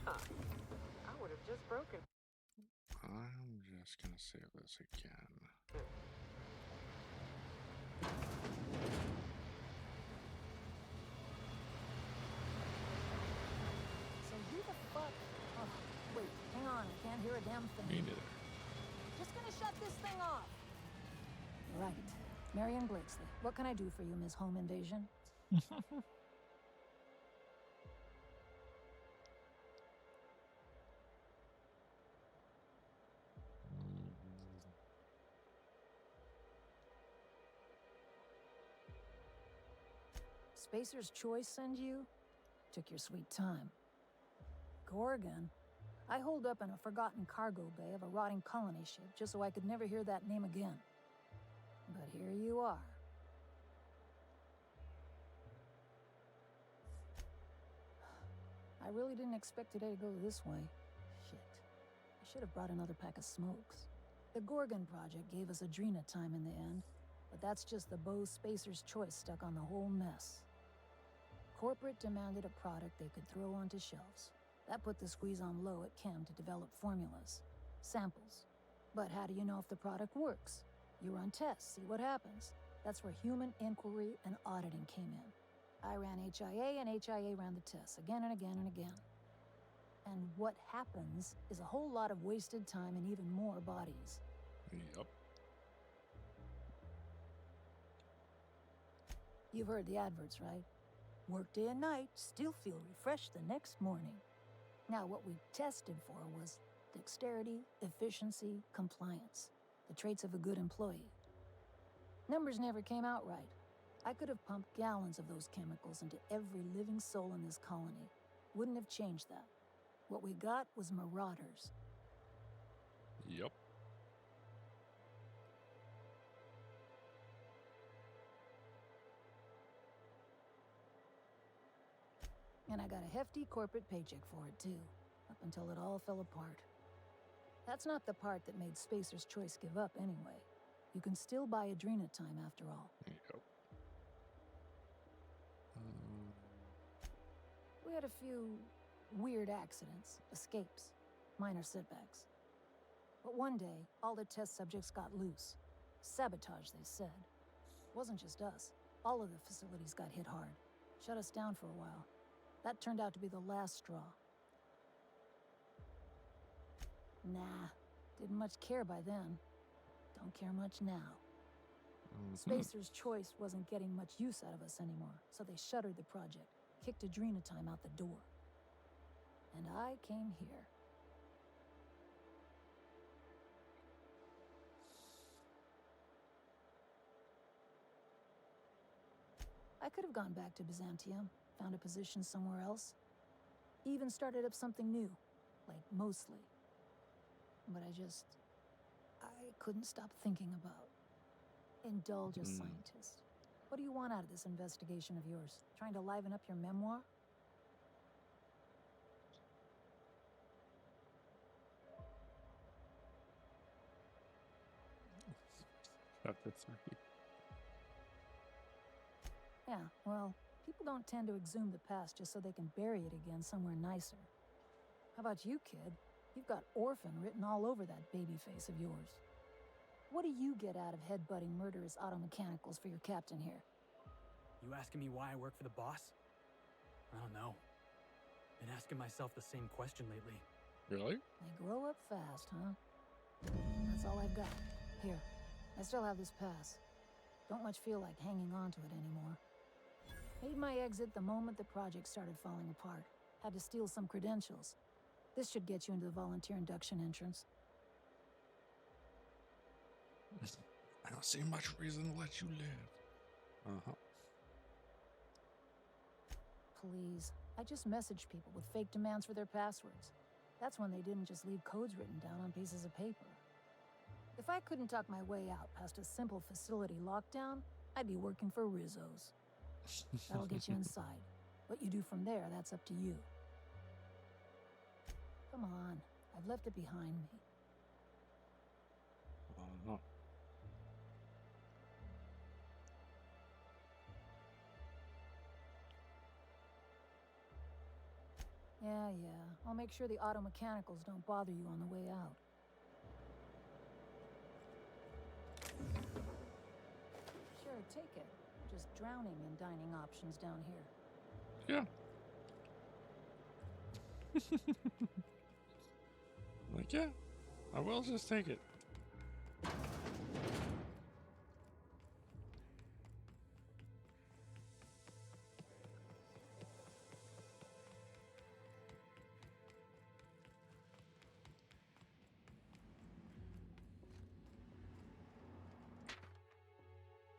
I would have just broken. I'm just gonna save this again. So who the fuck? Oh, wait, hang on. I can't hear a damn thing. Me neither. Just gonna shut this thing off. Right. Marion Blakesley. What can I do for you, Ms. Home Invasion? Spacer's Choice send you? Took your sweet time. Gorgon? I holed up in a forgotten cargo bay of a rotting colony ship just so I could never hear that name again. But here you are. I really didn't expect today to go this way. Shit. I should have brought another pack of smokes. The Gorgon project gave us Adrena time in the end, but that's just the Bose Spacer's Choice stuck on the whole mess. Corporate demanded a product they could throw onto shelves. That put the squeeze on low at Chem to develop formulas, samples. But how do you know if the product works? You run tests, see what happens. That's where human inquiry and auditing came in. I ran HIA, and HIA ran the tests again and again and again. And what happens is a whole lot of wasted time and even more bodies. Yup. You've heard the adverts, right? Work day and night, still feel refreshed the next morning. Now, what we tested for was dexterity, efficiency, compliance. The traits of a good employee. Numbers never came out right. I could have pumped gallons of those chemicals into every living soul in this colony. Wouldn't have changed that. What we got was marauders. Yup. And I got a hefty corporate paycheck for it, too. Up until it all fell apart. That's not the part that made Spacer's Choice give up, anyway. You can still buy Adrena time, after all. Yup. We had a few weird accidents, escapes, minor setbacks. But one day, all the test subjects got loose. Sabotage, they said. It wasn't just us. All of the facilities got hit hard. Shut us down for a while. That turned out to be the last straw. Nah, didn't much care by then. Don't care much now. Spacer's Choice wasn't getting much use out of us anymore, so they shuttered the project, kicked Adrena time out the door. And I came here. I could have gone back to Byzantium, found a position somewhere else. Even started up something new, like mostly. But I couldn't stop thinking about. Indulge a scientist. What do you want out of this investigation of yours? Trying to liven up your memoir? Chapter 3. Yeah, well, people don't tend to exhume the past just so they can bury it again somewhere nicer. How about you, kid? You've got orphan written all over that baby face of yours. What do you get out of headbutting murderous auto mechanicals for your captain here? You asking me why I work for the boss? I don't know. Been asking myself the same question lately. Really? They grow up fast, huh? That's all I've got. Here, I still have this pass. Don't much feel like hanging on to it anymore. Made my exit the moment the project started falling apart. Had to steal some credentials. This should get you into the volunteer induction entrance. I don't see much reason to let you live. Uh-huh. Please. I just messaged people with fake demands for their passwords. That's when they didn't just leave codes written down on pieces of paper. If I couldn't talk my way out past a simple facility lockdown, I'd be working for Rizzo's. That'll get you inside. What you do from there, that's up to you. Come on. I've left it behind me. No. Yeah. I'll make sure the auto mechanicals don't bother you on the way out. Sure, take it. Just drowning in dining options down here. Yeah. Like, yeah, I will just take it.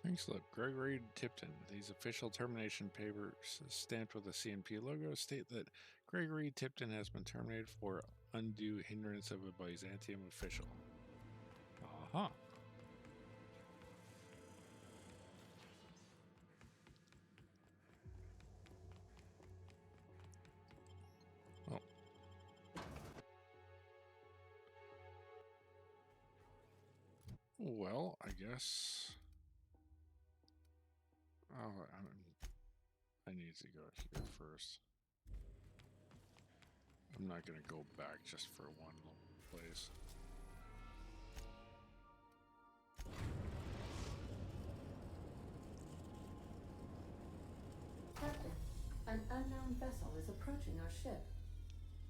Thanks, look. Gregory Tipton. These official termination papers stamped with the CNP logo state that Gregory Tipton has been terminated for undue hindrance of a Byzantium official. Uh-huh. Oh. Well, I guess... Oh, I need to go here first. I'm not gonna go back just for one place. Captain, an unknown vessel is approaching our ship.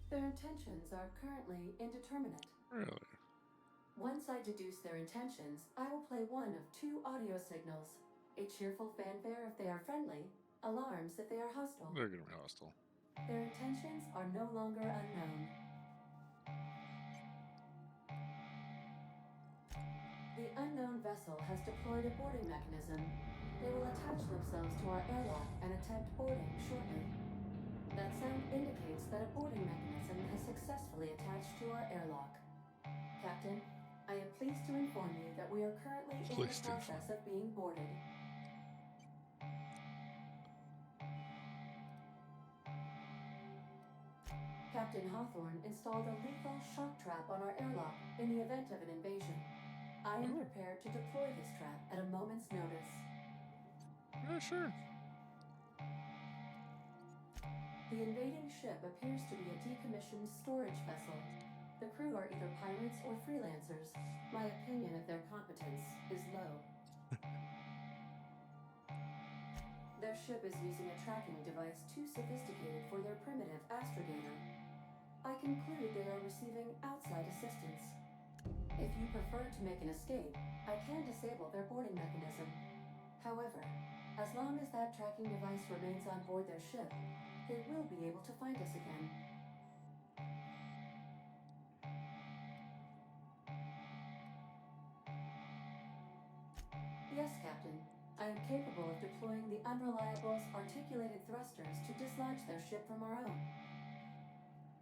Their intentions are currently indeterminate. Really? Once I deduce their intentions, I will play one of two audio signals. A cheerful fanfare if they are friendly, alarms if they are hostile. They're gonna be hostile. Their intentions are no longer unknown. The unknown vessel has deployed a boarding mechanism. They will attach themselves to our airlock and attempt boarding shortly. That sound indicates that a boarding mechanism has successfully attached to our airlock. Captain, I am pleased to inform you that we are currently in the process of being boarded. Captain Hawthorne installed a lethal shock trap on our airlock in the event of an invasion. I am prepared to deploy this trap at a moment's notice. Yeah, sure. The invading ship appears to be a decommissioned storage vessel. The crew are either pirates or freelancers. My opinion of their competence is low. Their ship is using a tracking device too sophisticated for their primitive astrogator. I conclude they are receiving outside assistance. If you prefer to make an escape, I can disable their boarding mechanism. However, as long as that tracking device remains on board their ship, they will be able to find us again. Yes, Captain. I am capable of deploying the Unreliable's articulated thrusters to dislodge their ship from our own.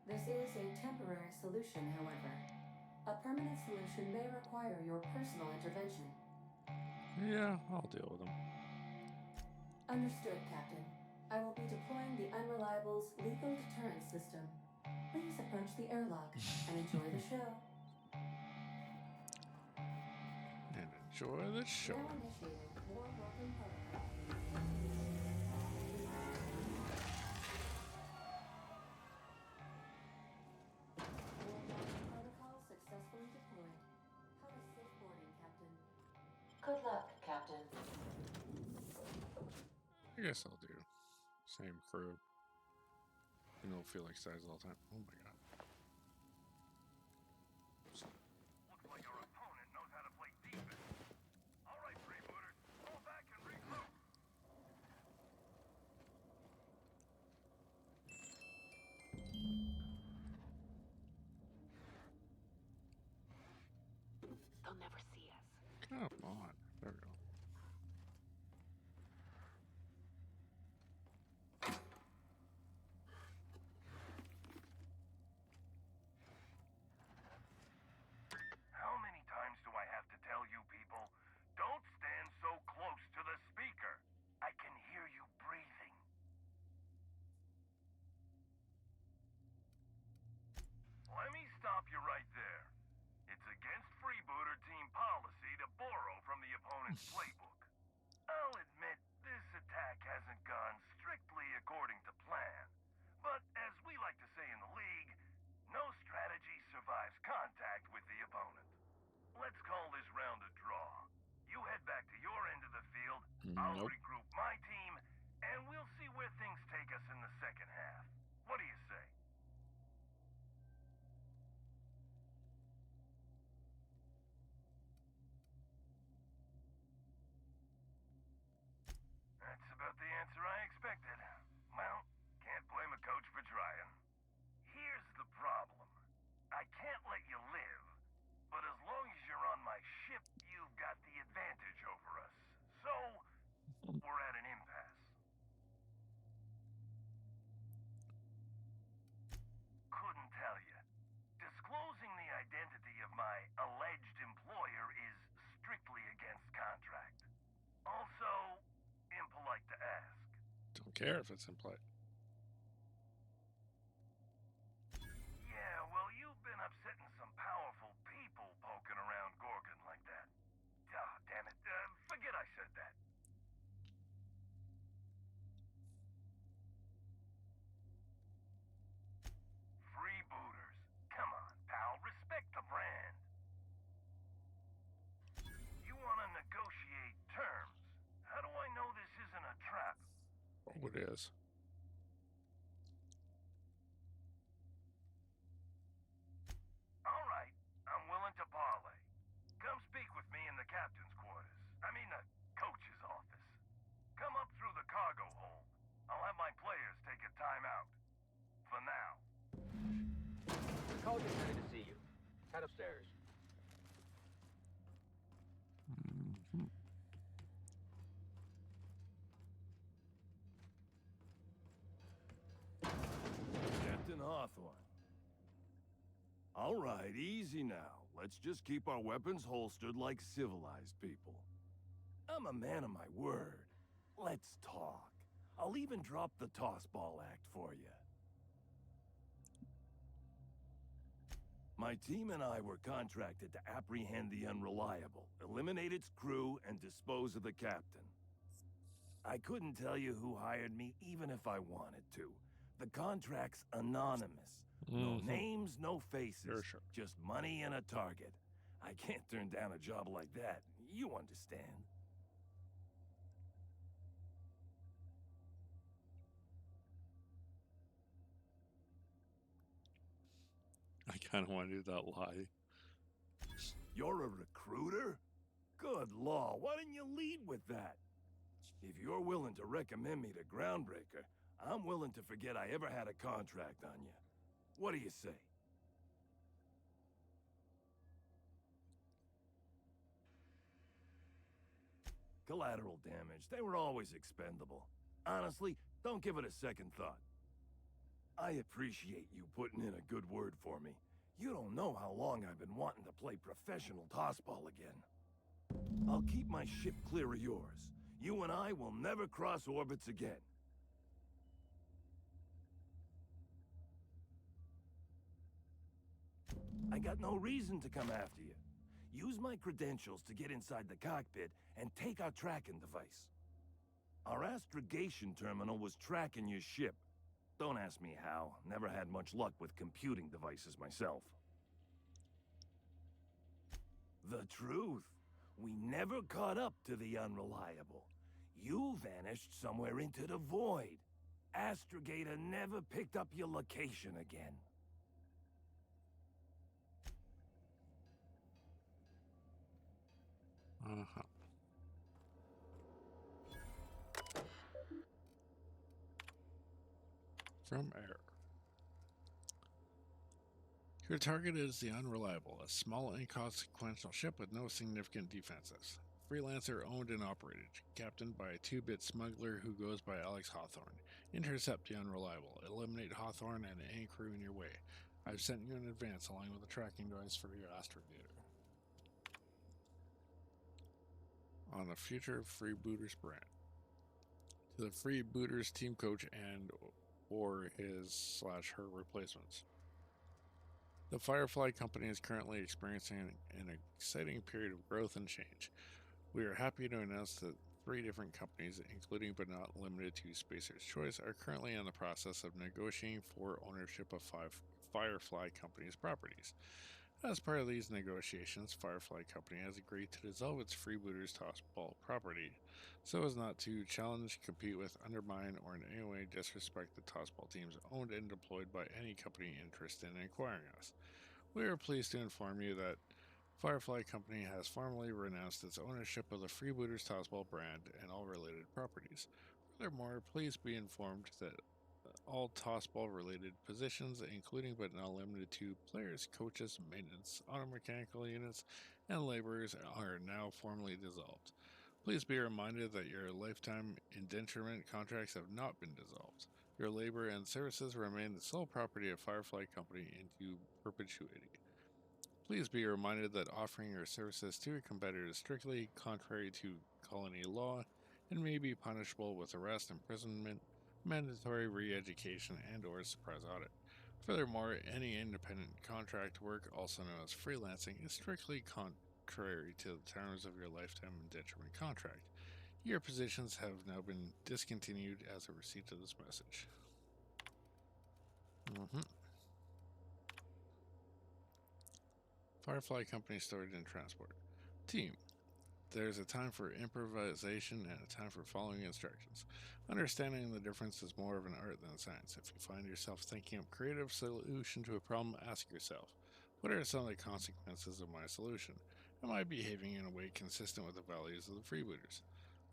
This is a temporary solution, however. A permanent solution may require your personal intervention. Yeah, I'll deal with them. Understood, Captain. I will be deploying the Unreliable's lethal deterrence system. Please approach the airlock and enjoy the show. And enjoy the show. Now initiating warm welcome protocol. Protocol successfully deployed. Have a safe boarding, Captain. Good luck, Captain. I guess I'll do. Same crew. You know, feel like size all the time. Oh my god. Looks like our opponent knows how to play defense. All right, freebooters, fall back and regroup. They'll never see us. Come on. There we go. How many times do I have to tell you people, don't stand so close to the speaker? I can hear you breathing. opponent's playbook. I'll admit this attack hasn't gone strictly according to plan. But as we like to say in the league, no strategy survives contact with the opponent. Let's call this round a draw. You head back to your end of the field, I'll regroup my team, and we'll see where things take us in the second half. What do you say? That's about the answer I expected. Well, can't blame a coach for trying. Here's the problem. I can't let you live, but as long as you're on my ship, you've got the advantage over us. So, we're at an impasse. Couldn't tell you. Disclosing the identity of my alleged employer is strictly against contract. Also, impolite to ask. Don't care if it's implied. Yeah, well, you've been upsetting some powerful people poking around Gorgon like that. Ah, damn it. Forget I said that. Freebooters. Come on, pal. Respect the brand. You want to negotiate terms. How do I know this isn't a trap? Oh, it is. All right, I'm willing to parlay. Come speak with me in the captain's quarters. I mean the coach's office. Come up through the cargo hold. I'll have my players take a timeout. For now. The coach is ready to see you. Head upstairs. Captain Hawthorne. All right, easy now. Let's just keep our weapons holstered like civilized people. I'm a man of my word. Let's talk. I'll even drop the tossball act for you. My team and I were contracted to apprehend the Unreliable, eliminate its crew, and dispose of the captain. I couldn't tell you who hired me even if I wanted to. The contract's anonymous. No names, no faces. Sure. Just money and a target. I can't turn down a job like that. You understand. I kind of want to do that lie. You're a recruiter? Good law, why didn't you lead with that? If you're willing to recommend me to Groundbreaker, I'm willing to forget I ever had a contract on you. What do you say? Collateral damage, they were always expendable. Honestly, don't give it a second thought. I appreciate you putting in a good word for me. You don't know how long I've been wanting to play professional tossball again. I'll keep my ship clear of yours. You and I will never cross orbits again. I got no reason to come after you. Use my credentials to get inside the cockpit and take our tracking device. Our astrogation terminal was tracking your ship. Don't ask me how. Never had much luck with computing devices myself. The truth. We never caught up to the Unreliable. You vanished somewhere into the void. Astrogator never picked up your location again. From air. Your target is the Unreliable, a small, inconsequential ship with no significant defenses. Freelancer owned and operated, captained by a 2-bit smuggler who goes by Alex Hawthorne. Intercept the Unreliable, eliminate Hawthorne and any crew in your way. I've sent you in advance along with a tracking device for your astrogator. On the future Freebooters brand. To the Freebooters team coach and or his/her replacements. The Firefly Company is currently experiencing an exciting period of growth and change. We are happy to announce that 3 different companies, including but not limited to Spacer's Choice, are currently in the process of negotiating for ownership of 5 Firefly Company's properties. As part of these negotiations, Firefly Company has agreed to dissolve its Freebooters Tossball property so as not to challenge, compete with, undermine, or in any way disrespect the Tossball teams owned and deployed by any company interested in acquiring us. We are pleased to inform you that Firefly Company has formally renounced its ownership of the Freebooters Tossball brand and all related properties. Furthermore, please be informed that all Tossball related positions, including but not limited to players, coaches, maintenance, auto mechanical units, and laborers, are now formally dissolved. Please be reminded that your lifetime indenturement contracts have not been dissolved. Your labor and services remain the sole property of Firefly Company into perpetuity. Please be reminded that offering your services to a competitor is strictly contrary to colony law and may be punishable with arrest, imprisonment, mandatory re-education, and/or surprise audit. Furthermore, any independent contract work, also known as freelancing, is strictly contrary to the terms of your lifetime indenturement contract. Your positions have now been discontinued as a receipt of this message. Firefly Company Storage and Transport. Team. There's a time for improvisation and a time for following instructions. Understanding the difference is more of an art than a science. If you find yourself thinking of a creative solution to a problem, ask yourself, what are some of the consequences of my solution? Am I behaving in a way consistent with the values of the freebooters?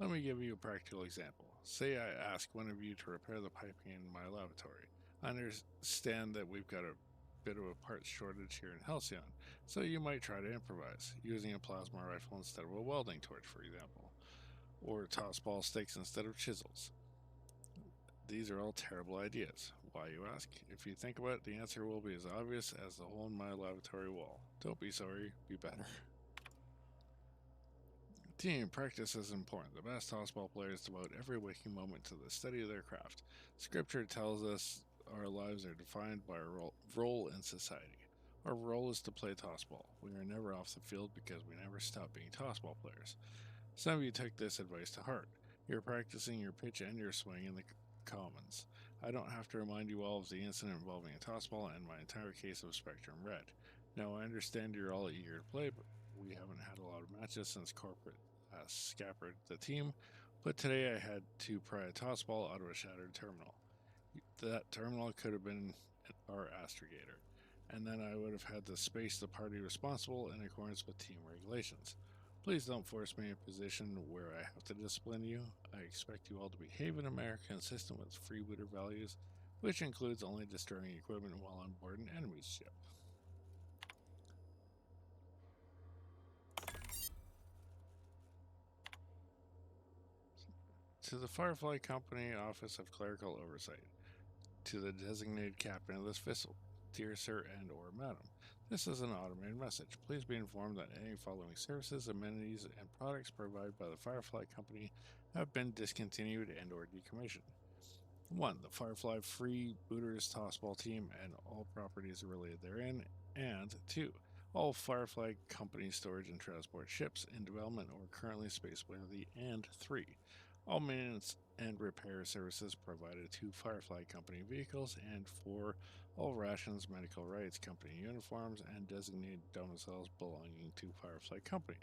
Let me give you a practical example. Say I ask one of you to repair the piping in my lavatory. I understand that we've got a bit of a parts shortage here in Halcyon, so you might try to improvise, using a plasma rifle instead of a welding torch, for example, or tossball sticks instead of chisels. These are all terrible ideas. Why, you ask? If you think about it, the answer will be as obvious as the hole in my lavatory wall. Don't be sorry, be better. Team practice is important. The best tossball players devote every waking moment to the study of their craft. Scripture tells us our lives are defined by our role in society. Our role is to play tossball. We are never off the field because we never stop being tossball players. Some of you took this advice to heart. You're practicing your pitch and your swing in the commons. I don't have to remind you all of the incident involving a tossball and my entire case of Spectrum Red. Now, I understand you're all eager to play, but we haven't had a lot of matches since corporate scuppered the team, but today I had to pry a tossball out of a shattered terminal. That terminal could have been our astrogator, and then I would have had to space the party responsible in accordance with team regulations. Please don't force me in a position where I have to discipline you. I expect you all to behave in a manner consistent with freebooter values, which includes only destroying equipment while on board an enemy's ship. To the Firefly Company Office of Clerical Oversight. To the designated captain of this vessel, dear sir and or madam, this is an automated message. Please be informed that any following services, amenities, and products provided by the Firefly Company have been discontinued and or decommissioned. 1. The Firefly Freebooters Tossball team and all properties related therein, and 2. All Firefly Company storage and transport ships in development or currently spaceworthy, and 3. All maintenance and repair services provided to Firefly Company vehicles, and 4. All rations, medical rights, company uniforms, and designated domiciles belonging to Firefly Company.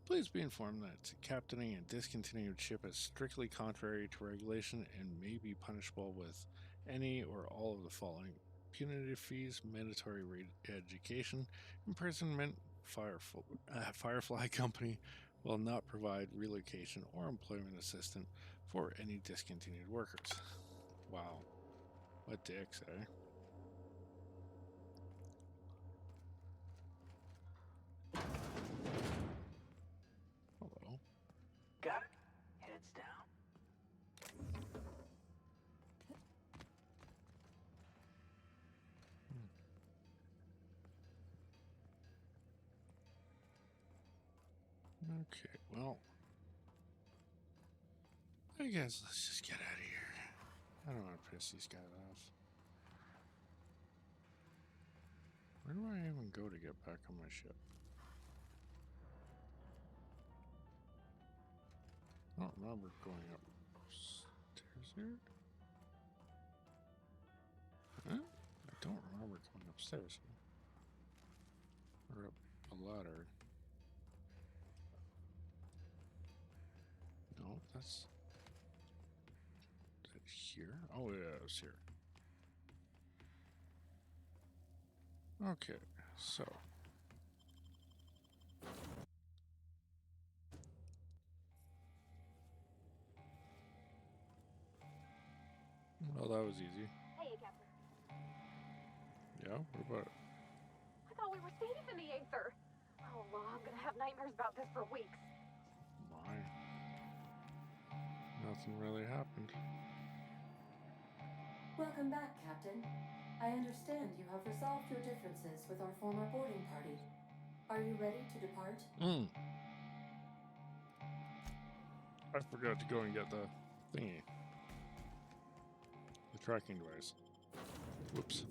Please be informed that captaining a discontinued ship is strictly contrary to regulation and may be punishable with any or all of the following: punitive fees, mandatory re-education, imprisonment. Firefly Company will not provide relocation or employment assistance for any discontinued workers. Wow. What dicks, eh? Hello. Got it. Heads down. Okay, well, I guess let's just get out of here. I don't want to piss these guys off. Where do I even go to get back on my ship? remember going upstairs here. Huh? I don't remember going upstairs here. Or up a ladder. No, that's... Is that here? Oh yeah, it was here. Okay, so... Well, that was easy. Hey, Captain. Yeah, what about it? I thought we were safe in the Aether. Oh, well, I'm gonna have nightmares about this for weeks. My. Nothing really happened. Welcome back, Captain. I understand you have resolved your differences with our former boarding party. Are you ready to depart? I forgot to go and get the thingy. The tracking device. Whoops.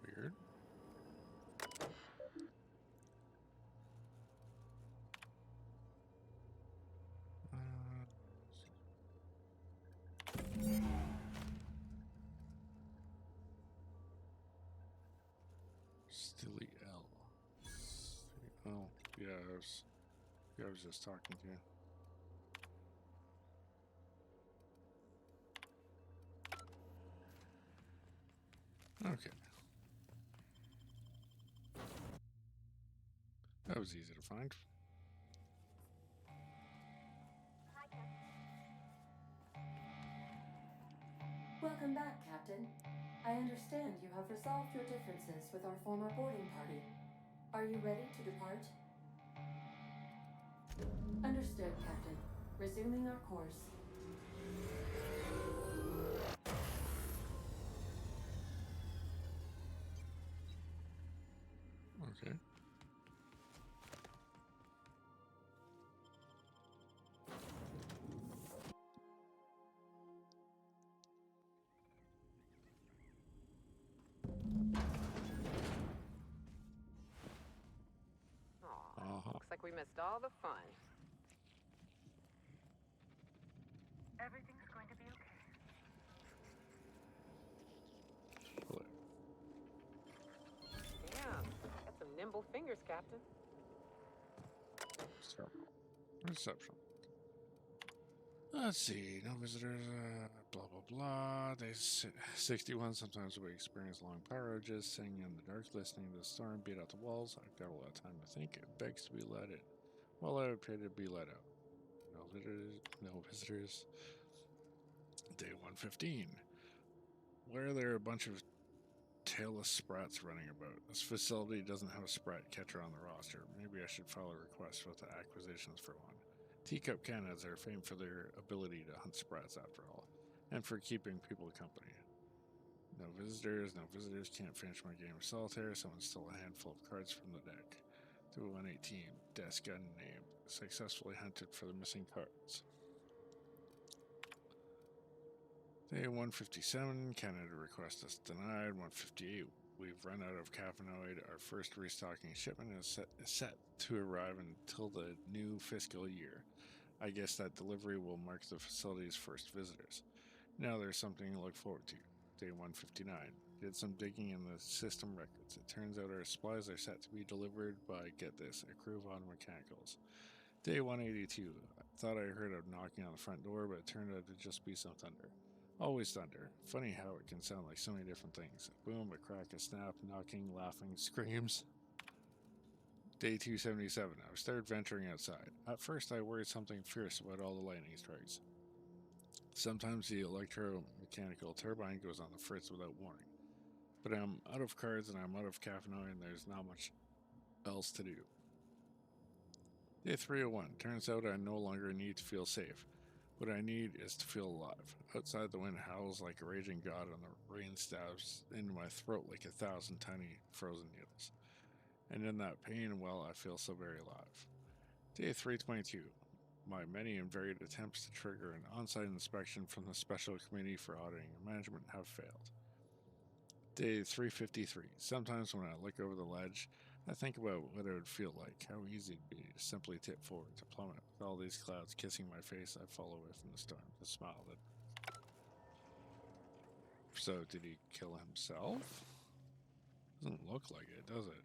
Weird. Stilly L. Oh, yeah, I was just talking to you. Okay. That was easy to find. Welcome back, Captain. I understand you have resolved your differences with our former boarding party. Are you ready to depart? Understood, Captain. Resuming our course. Okay. Looks like we missed all the fun. Everything's going to be okay. Damn, got some nimble fingers, Captain. Reception. Let's see. No visitors. Blah blah blah. Day 61. Sometimes we experience long power outages. Sitting in the dark, listening to the storm beat out the walls. I've got a lot of time to think. It begs to be let in. Well, I would pay to be let out. No visitors. No visitors. Day 115. Where are there a bunch of tailless sprats running about? This facility doesn't have a sprat catcher on the roster. Maybe I should file a request with the acquisitions for one. Teacup cannons are famed for their ability to hunt sprats after all, and for keeping people company. No visitors, can't finish my game of solitaire, someone stole a handful of cards from the deck. 118, desk unnamed, successfully hunted for the missing cards. Day 157, Canada request is denied. 158, we've run out of cavanoid. Our first restocking shipment is set to arrive until the new fiscal year. I guess that delivery will mark the facility's first visitors. Now there's something to look forward to. Day 159, did some digging in the system records. It turns out our supplies are set to be delivered by, get this, Akruvon Mechanicals. Day 182, I thought I heard a knocking on the front door, but it turned out to just be some thunder. Always thunder. Funny how it can sound like so many different things. A boom, a crack, a snap, knocking, laughing, screams. Day 277. I started venturing outside. At first I worried something fierce about all the lightning strikes. Sometimes the electromechanical turbine goes on the fritz without warning. But I'm out of cards and I'm out of cafenoid and there's not much else to do. Day 301. Turns out I no longer need to feel safe. What I need is to feel alive. Outside, the wind howls like a raging god and the rain stabs into my throat like 1,000 tiny frozen needles. And in that pain, well, I feel so very alive. Day 322. My many and varied attempts to trigger an on-site inspection from the Special Committee for Auditing and Management have failed. Day 353. Sometimes when I look over the ledge, I think about what it would feel like, how easy it'd be to simply tip forward, to plummet. With all these clouds kissing my face, I fall away from the storm, to smile at. So, did he kill himself? Doesn't look like it, does it?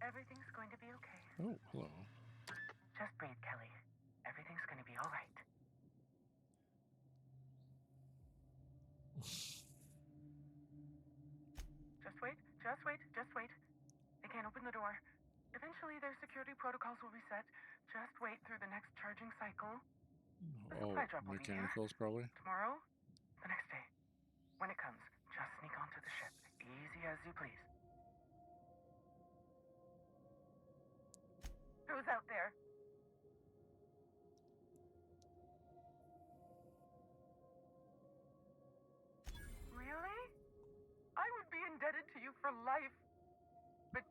Everything's going to be okay. Oh, hello. Just breathe, Kelly. Everything's going to be all right. Just wait. They can't open the door. Eventually, their security protocols will reset. Just wait through the next charging cycle. Oh, mechanicals probably? Tomorrow? The next day. When it comes, just sneak onto the ship. Easy as you please. Who's out there? Really? I would be indebted to you for life. But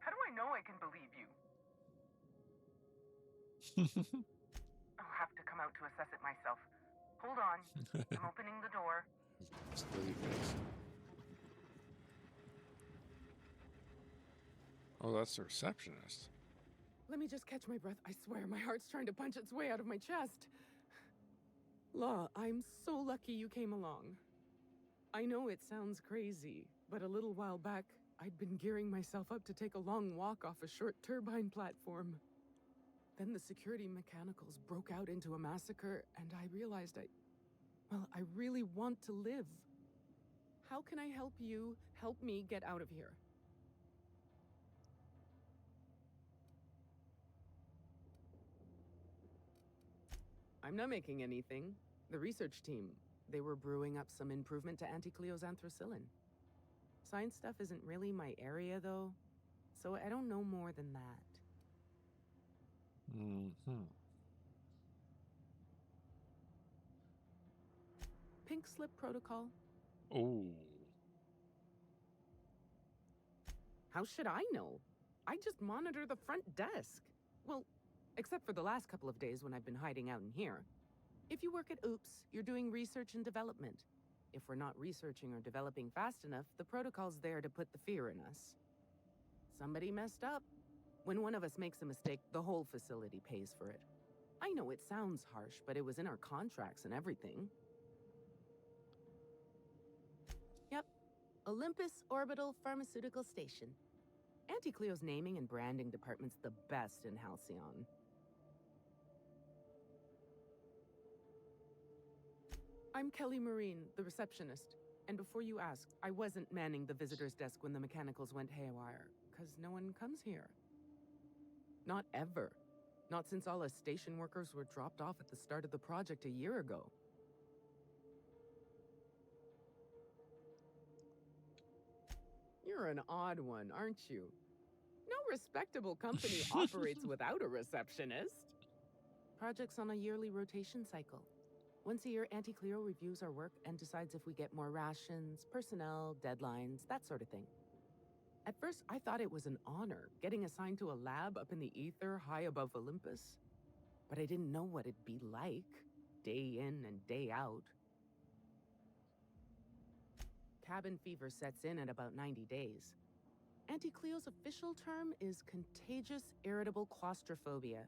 how do I know I can believe you? I'll have to come out to assess it myself. Hold on. I'm opening the door. Oh, that's the receptionist. Let me just catch my breath. I swear, my heart's trying to punch its way out of my chest. Law, I'm so lucky you came along. I know it sounds crazy, but a little while back, I'd been gearing myself up to take a long walk off a short turbine platform. Then the security mechanicals broke out into a massacre, and I realized I really want to live. How can I help you help me get out of here? I'm not making anything. The research team, they were brewing up some improvement to Anticleo's anthracycline. Science stuff isn't really my area, though, so I don't know more than that. Pink slip protocol. Oh. How should I know? I just monitor the front desk. Well, except for the last couple of days when I've been hiding out in here. If you work at OOPS, you're doing research and development. If we're not researching or developing fast enough, the protocol's there to put the fear in us. Somebody messed up. When one of us makes a mistake, the whole facility pays for it. I know it sounds harsh, but it was in our contracts and everything. Yep. Olympus Orbital Pharmaceutical Station. Anticleo's naming and branding department's the best in Halcyon. I'm Kelly Marine, the receptionist. And before you ask, I wasn't manning the visitor's desk when the mechanicals went haywire, because no one comes here. Not ever. Not since all us station workers were dropped off at the start of the project a year ago. You're an odd one, aren't you? No respectable company operates without a receptionist. Project's on a yearly rotation cycle. Once a year, Anticleo reviews our work and decides if we get more rations, personnel, deadlines, that sort of thing. At first, I thought it was an honor, getting assigned to a lab up in the ether high above Olympus. But I didn't know what it'd be like, day in and day out. Cabin fever sets in at about 90 days. Anticleo's official term is contagious irritable claustrophobia,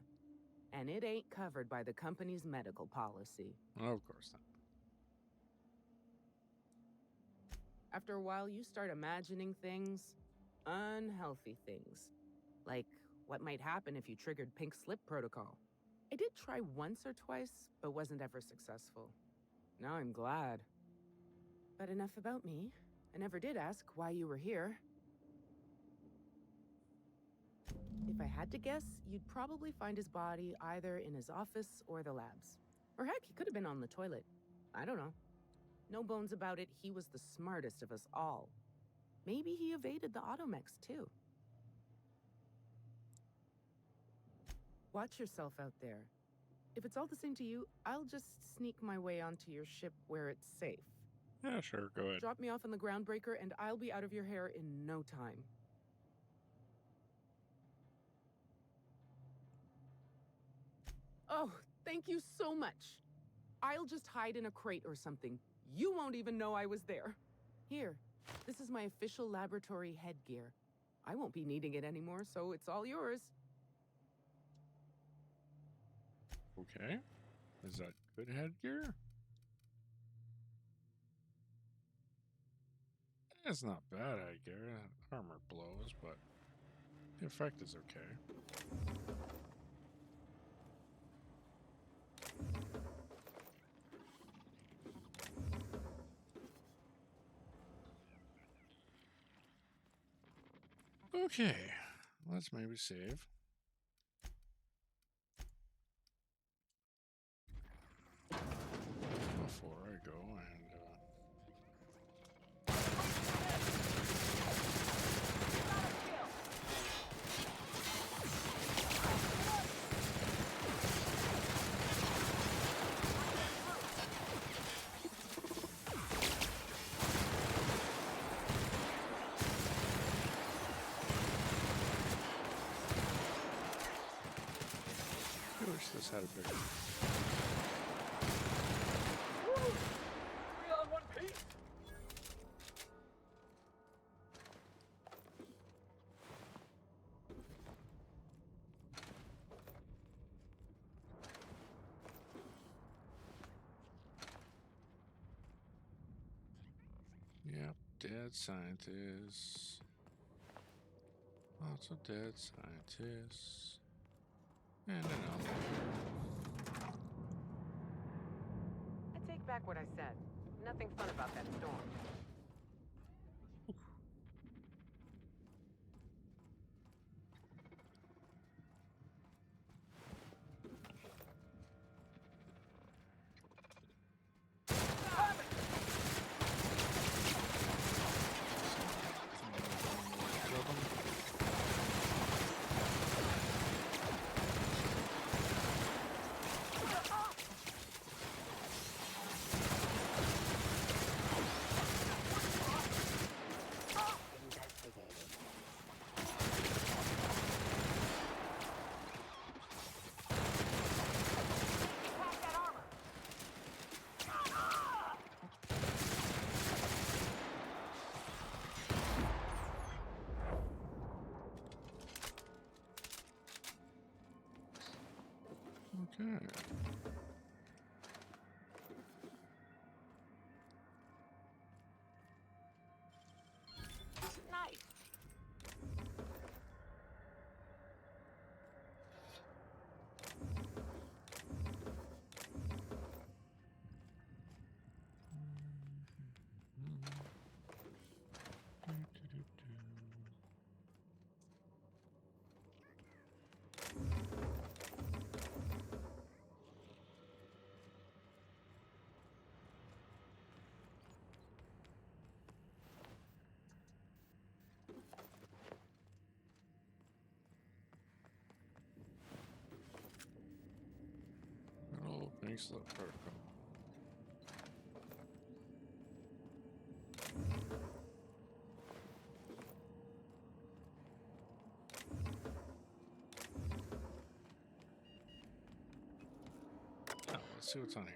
and it ain't covered by the company's medical policy. Of course not. After a while, you start imagining things, unhealthy things, like what might happen if you triggered Pink Slip Protocol. I did try once or twice, but wasn't ever successful. Now I'm glad. But enough about me. I never did ask why you were here. If I had to guess, you'd probably find his body either in his office or the labs. Or heck, he could have been on the toilet. I don't know. No bones about it, he was the smartest of us all. Maybe he evaded the Automex, too. Watch yourself out there. If it's all the same to you, I'll just sneak my way onto your ship where it's safe. Yeah, sure, go ahead. Drop me off on the groundbreaker and I'll be out of your hair in no time. Oh, thank you so much. I'll just hide in a crate or something. You won't even know I was there. Here, this is my official laboratory headgear. I won't be needing it anymore, so it's all yours. Okay. Is that good headgear? It's not bad headgear. Armor blows, but the effect is okay. Okay, let's maybe save. Before I go and I wish this had a bigger. We are in one piece. Yep, dead scientists. Lots of dead scientists. And another. I take back what I said. Nothing fun about that storm. Okay. Nice. Oh, thanks for the protocol. Now, let's see what's on here.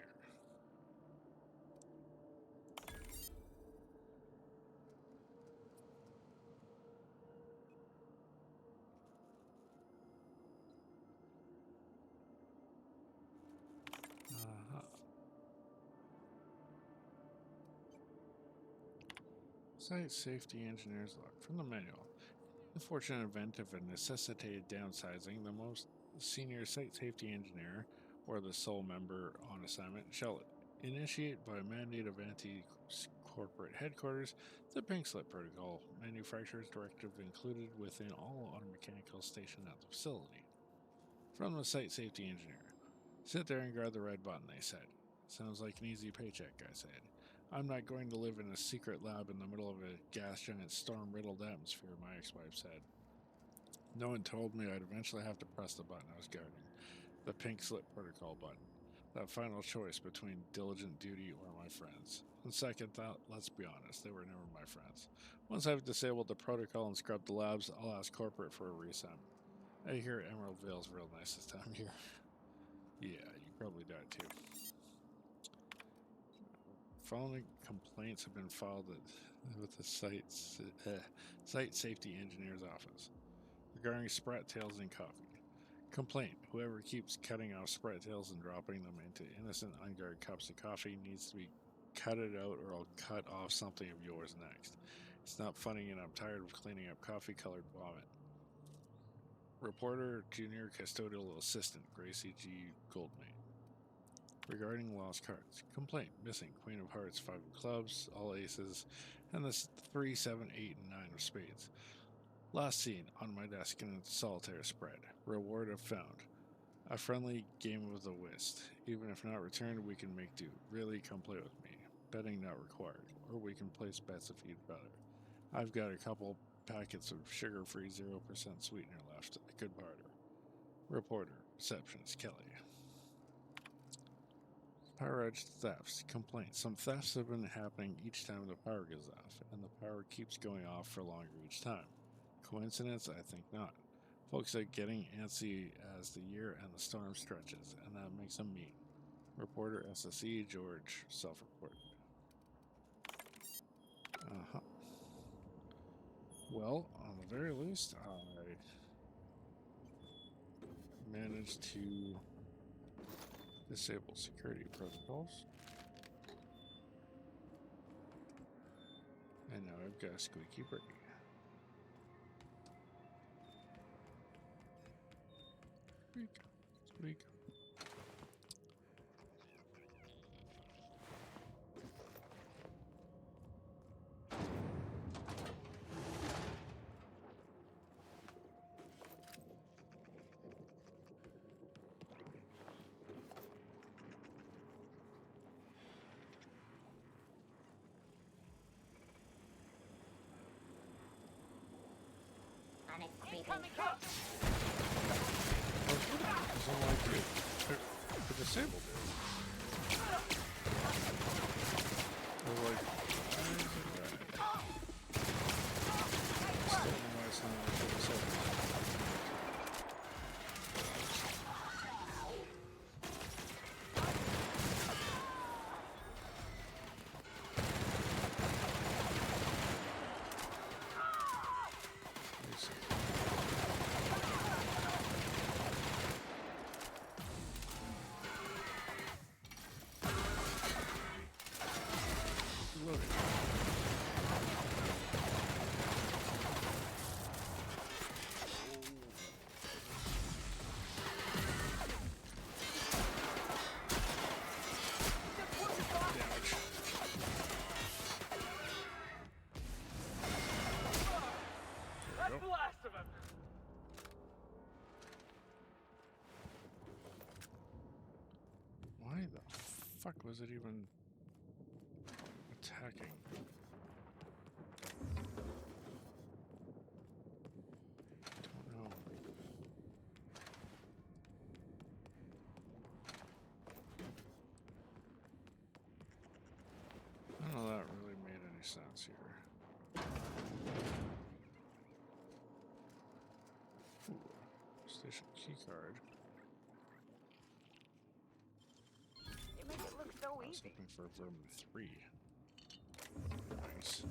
Site safety engineer's log from the manual. In the fortunate event of a necessitated downsizing, the most senior site safety engineer, or the sole member on assignment, shall initiate by mandate of anti-corporate headquarters the Pink Slip Protocol, manufacturer's directive included within all auto mechanical stationed at the facility. From the site safety engineer. Sit there and guard the red button, they said. Sounds like an easy paycheck, I said. I'm not going to live in a secret lab in the middle of a gas giant storm-riddled atmosphere, my ex-wife said. No one told me I'd eventually have to press the button I was guarding. The Pink Slip Protocol button. That final choice between diligent duty or my friends. On second thought, let's be honest, they were never my friends. Once I've disabled the protocol and scrubbed the labs, I'll ask corporate for a reassignment. I hear Emerald Vale's real nice this time of year. Yeah, you probably died too. Following complaints have been filed with the site safety engineer's office regarding sprat tails in coffee. Complaint: whoever keeps cutting off sprat tails and dropping them into innocent unguarded cups of coffee needs to be cutted out, or I'll cut off something of yours next. It's not funny, and I'm tired of cleaning up coffee-colored vomit. Reporter, Junior Custodial Assistant, Gracie G. Goldmane. Regarding lost cards. Complaint: missing Queen of Hearts, 5 of Clubs, all aces, and the 3, 7, 8, and 9 of spades. Last seen on my desk in a solitaire spread. Reward if found. A friendly game of the whist. Even if not returned, we can make do. Really, come play with me. Betting not required. Or we can place bets if you'd rather. I've got a couple packets of sugar-free 0% sweetener left. I could barter. Reporter. Receptionist Kelly. Power edge thefts. Complaint: some thefts have been happening each time the power goes off, and the power keeps going off for longer each time. Coincidence? I think not. Folks are getting antsy as the year and the storm stretches, and that makes them mean. Reporter SSE George, self-reported. Well, on the very least, I managed to disable security protocols. And now I've got a squeaky break. Squeak, squeak. Incoming hit! They're disabled. They're like, why is it that? Still don't know why it's not actually disabled. Why the fuck was it even attacking? Don't know. None of that really made any sense here. Ooh, station keycard. You make it look so I was easy. hoping for Vermin 3. Nice.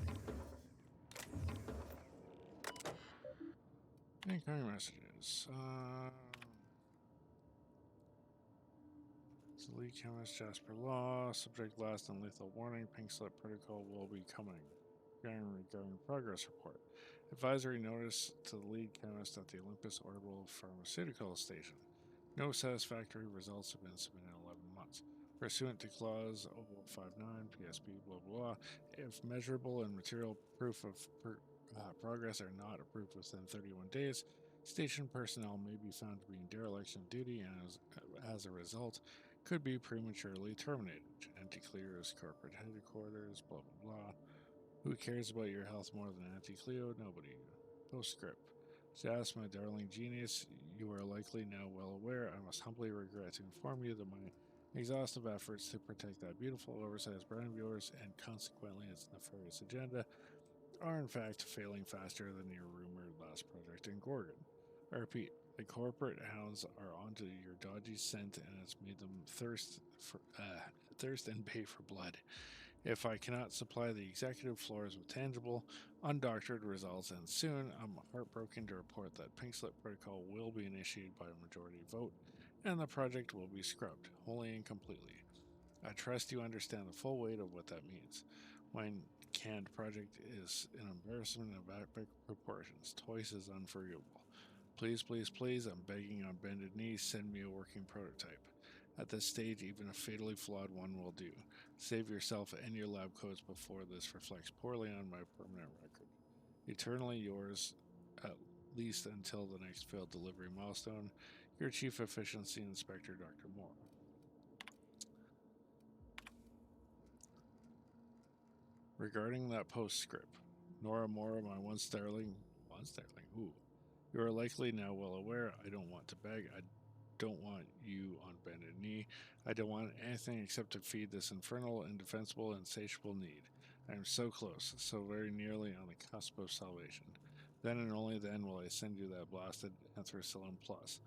Incoming messages. It's the lead chemist Jasper Law. Subject last and lethal warning. Pink slip protocol will be coming. Regarding progress report. Advisory notice to the lead chemist at the Olympus Orbital Pharmaceutical Station. No satisfactory results have been submitted in 11 months. Pursuant to clause 0059 PSP blah blah, if measurable and material proof of progress are not approved within 31 days, station personnel may be found to be in dereliction of duty and as a result could be prematurely terminated. Anti-Cleo's corporate headquarters, blah blah blah. Who cares about your health more than Anti-Cleo? Nobody. Postscript. Jas, my darling genius, you are likely now well aware. I must humbly regret to inform you that my Exhaustive efforts to protect that beautiful, oversized brand of yours, and consequently its nefarious agenda, are in fact failing faster than your rumored last project in Gorgon. I repeat, the corporate hounds are onto your dodgy scent, and it's made them thirst and bay for blood. If I cannot supply the executive floors with tangible, undoctored results, and soon, I'm heartbroken to report that Pink Slip Protocol will be initiated by a majority vote, and the project will be scrubbed, wholly and completely. I trust you understand the full weight of what that means. My canned project is an embarrassment of epic proportions, twice as unforgivable. Please, please, please, I'm begging on bended knee, send me a working prototype. At this stage, even a fatally flawed one will do. Save yourself and your lab coats before this reflects poorly on my permanent record. Eternally yours, at least until the next failed delivery milestone, your Chief Efficiency Inspector, Dr. Moore. Regarding that postscript, Nora Mora, my once darling, ooh. You are likely now well aware I don't want to beg, I don't want you on bended knee, I don't want anything except to feed this infernal, indefensible, insatiable need. I am so close, so very nearly on the cusp of salvation. Then and only then will I send you that blasted Anthracillum Plus,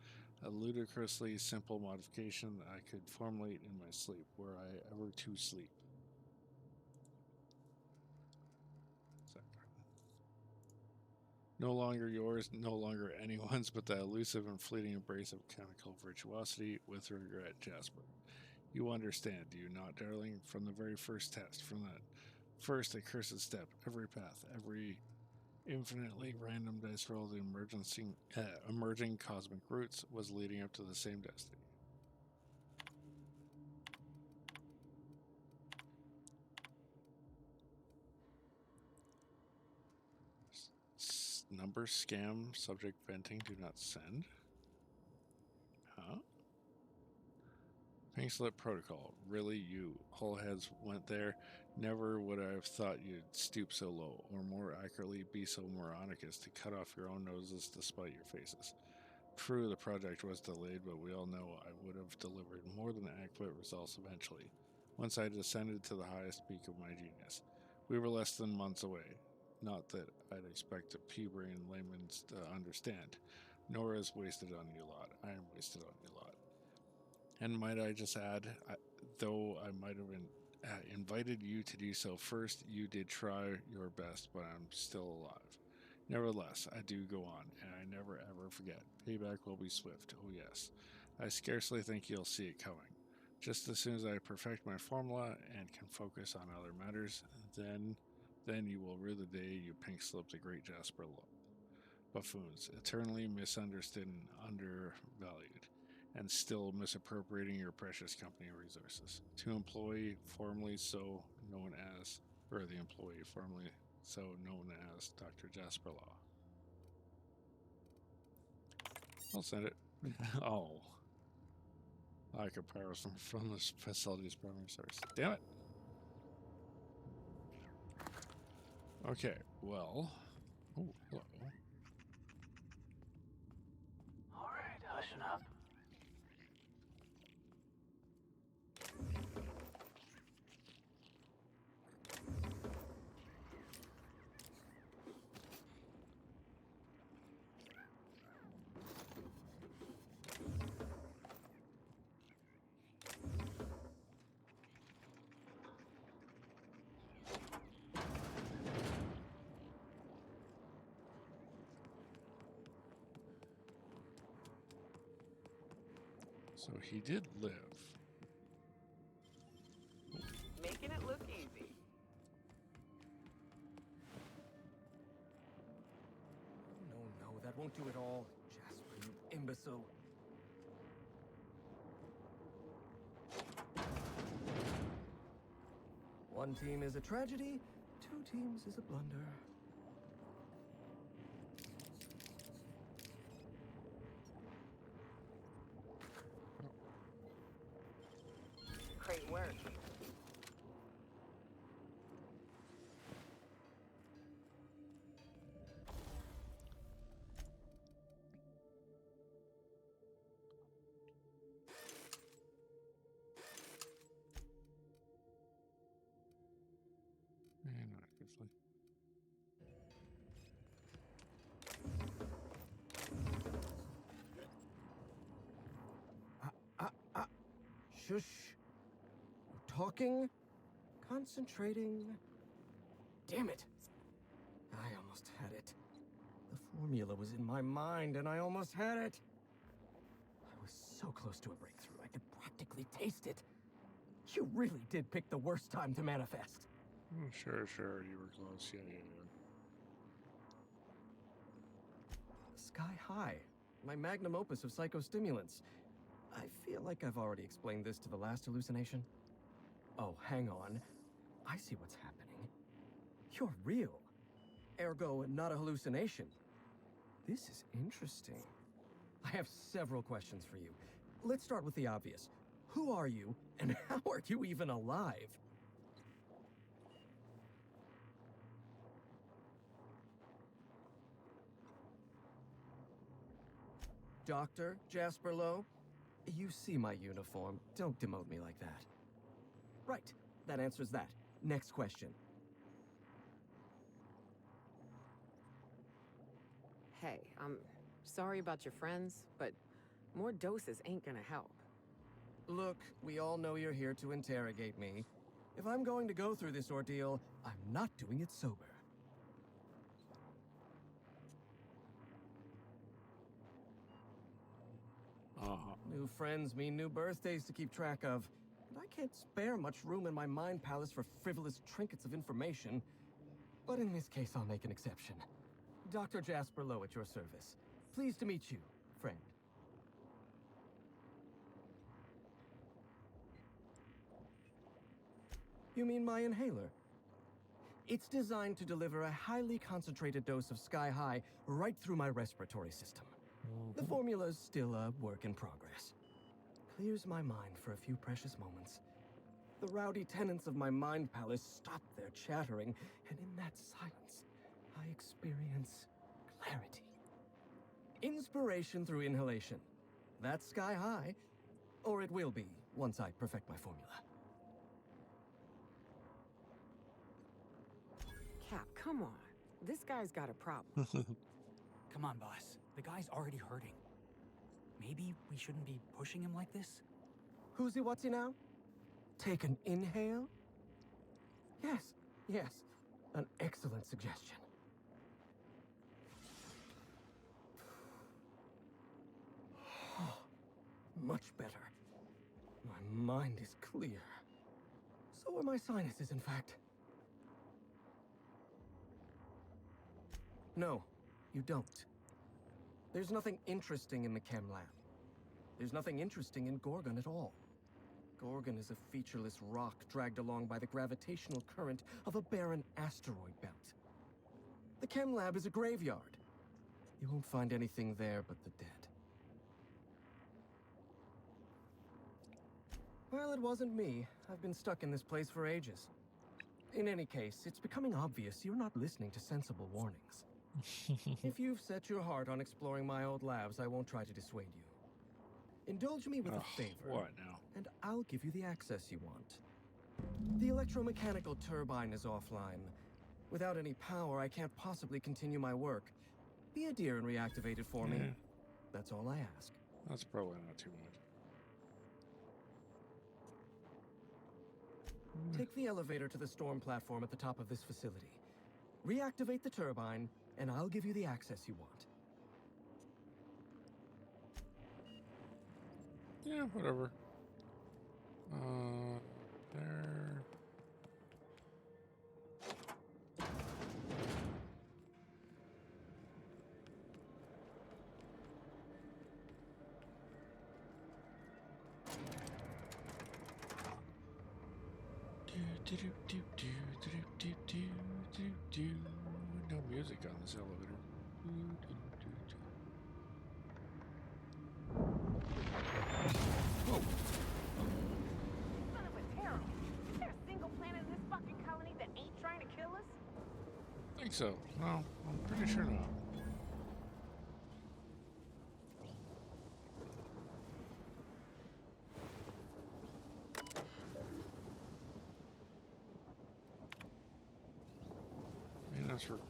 a ludicrously simple modification that I could formulate in my sleep, were I ever to sleep. No longer yours, no longer anyone's, but the elusive and fleeting embrace of chemical virtuosity. With regret, Jasper. You understand, do you not, darling? From the very first test, from that first accursed step, every path, every infinitely random dice roll of the emerging cosmic roots was leading up to the same destiny. Number scam, subject venting, do not send. Huh? Pink Slip Protocol. Really, you? Whole heads went there. Never would I have thought you'd stoop so low, or more accurately, be so moronic as to cut off your own noses despite your faces. True, the project was delayed, but we all know I would have delivered more than adequate results eventually, once I descended to the highest peak of my genius. We were less than months away. Not that I'd expect a pea-brain layman to understand. Nora's wasted on you lot. I am wasted on you lot. And might I just add, though I might have invited you to do so first, you did try your best, but I'm still alive. Nevertheless, I do go on, and I never ever forget. Payback will be swift, oh yes. I scarcely think you'll see it coming. Just as soon as I perfect my formula and can focus on other matters, then you will rue the day you pink slipped the great Jasper Buffoons, eternally misunderstood and undervalued, and still misappropriating your precious company resources. To employee formerly so known as, or the employee formerly so known as Dr. Jasper Law. I'll send it. Oh. I could power from this facility's primary source. Damn it. Okay, well. Oh, hello. Alright, hushing up. So he did live. Making it look easy. No, that won't do it all. Jasper, you imbecile. One team is a tragedy, two teams is a blunder. Great work. actually. Shush. Talking, concentrating. Damn it. I almost had it. The formula was in my mind and I almost had it. I was so close to a breakthrough, I could practically taste it. You really did pick the worst time to manifest. Sure, you were close. Yeah. Sky High, my magnum opus of psychostimulants. I feel like I've already explained this to the last hallucination. Oh, hang on. I see what's happening. You're real. Ergo, not a hallucination. This is interesting. I have several questions for you. Let's start with the obvious. Who are you, and how are you even alive? Dr. Jasper Lowe? You see my uniform. Don't demote me like that. Right. That answers that. Next question. Hey, I'm sorry about your friends, but more doses ain't gonna help. Look, we all know you're here to interrogate me. If I'm going to go through this ordeal, I'm not doing it sober. New friends mean new birthdays to keep track of. And I can't spare much room in my mind palace for frivolous trinkets of information. But in this case, I'll make an exception. Dr. Jasper Lowe at your service. Pleased to meet you, friend. You mean my inhaler? It's designed to deliver a highly concentrated dose of Sky High right through my respiratory system. The formula's still a work in progress. Clears my mind for a few precious moments. The rowdy tenants of my mind palace stop their chattering, and in that silence, I experience clarity. Inspiration through inhalation. That's Sky High, or it will be once I perfect my formula. Cap, come on. This guy's got a problem. Come on, boss. The guy's already hurting. Maybe we shouldn't be pushing him like this? Who's-y, what's-y now? Take an inhale? Yes. An excellent suggestion. Much better. My mind is clear. So are my sinuses, in fact. No, you don't. There's nothing interesting in the chem lab. There's nothing interesting in Gorgon at all. Gorgon is a featureless rock dragged along by the gravitational current of a barren asteroid belt. The chem lab is a graveyard. You won't find anything there but the dead. Well, it wasn't me. I've been stuck in this place for ages. In any case, it's becoming obvious you're not listening to sensible warnings. If you've set your heart on exploring my old labs, I won't try to dissuade you. Indulge me with a favor, what now? and I'll give you the access you want. The electromechanical turbine is offline. Without any power, I can't possibly continue my work. Be a dear and reactivate it for me. That's all I ask. That's probably not too much. Take the elevator to the storm platform at the top of this facility. Reactivate the turbine, and I'll give you the access you want. Yeah, whatever. There. No music on this elevator. Whoa. Son of a terror. Is there a single planet in this fucking colony that ain't trying to kill us? I think so. No, I'm pretty sure not.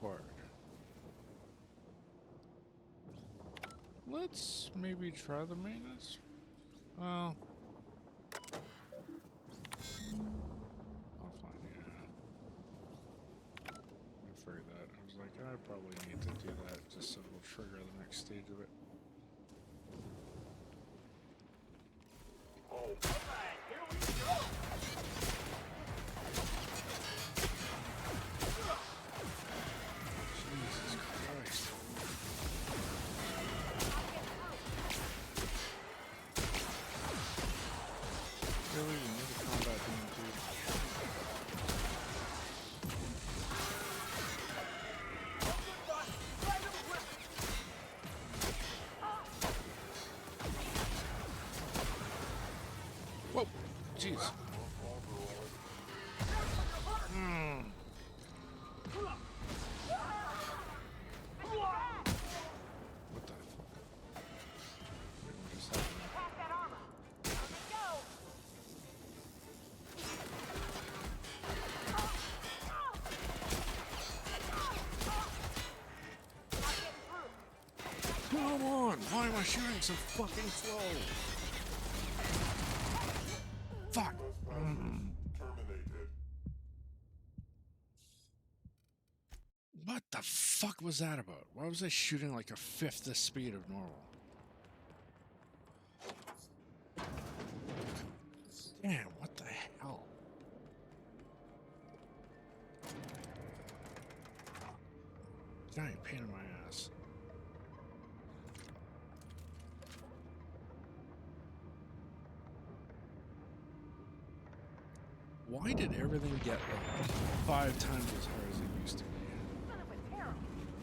required. Let's maybe try the maintenance. Well, I'll find it. I figured that. I was like, I probably need to do that just so it'll trigger the next stage of it. Jesus Christ. Really? We need a combat team too. Whoa! Jeez. What the fuck? What just happened? Pass that armor. Down we go. Come on! Why am I shooting so fucking slow? Fuck! What the fuck was that about? Why was I shooting like a fifth the speed of normal? Damn, what the hell? Giant pain in my ass. Why did everything get like 5 times as hard as it used to be? Son of a terror.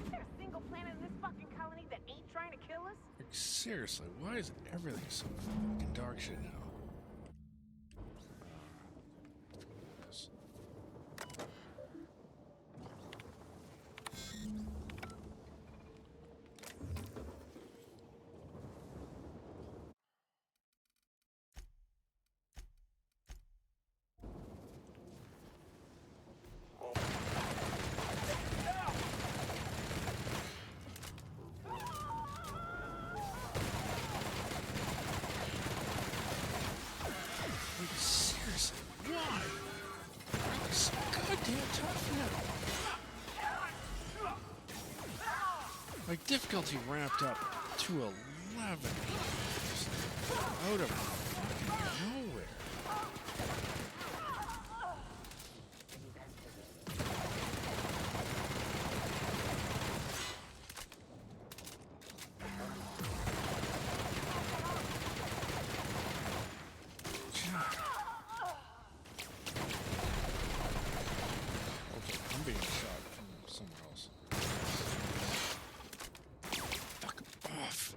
Is there a single planet in this fucking colony that ain't trying to kill us? Like, seriously, why is everything so fucking dog shit now? Yes. Like, seriously, why? I'm so goddamn tough now. Like, difficulty ramped up to 11. Just out of fucking nowhere. Okay, I'm being shot from somewhere else. Fuck off.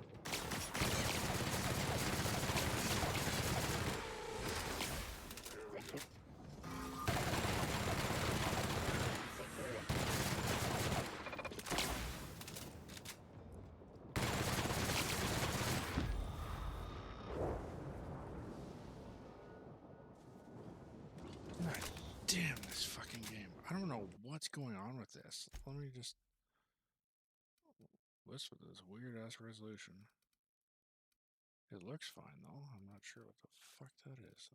God damn this fucking game. I don't know what's going on with this. Let me just... What's with this weird ass resolution? It looks fine though. I'm not sure what the fuck that is.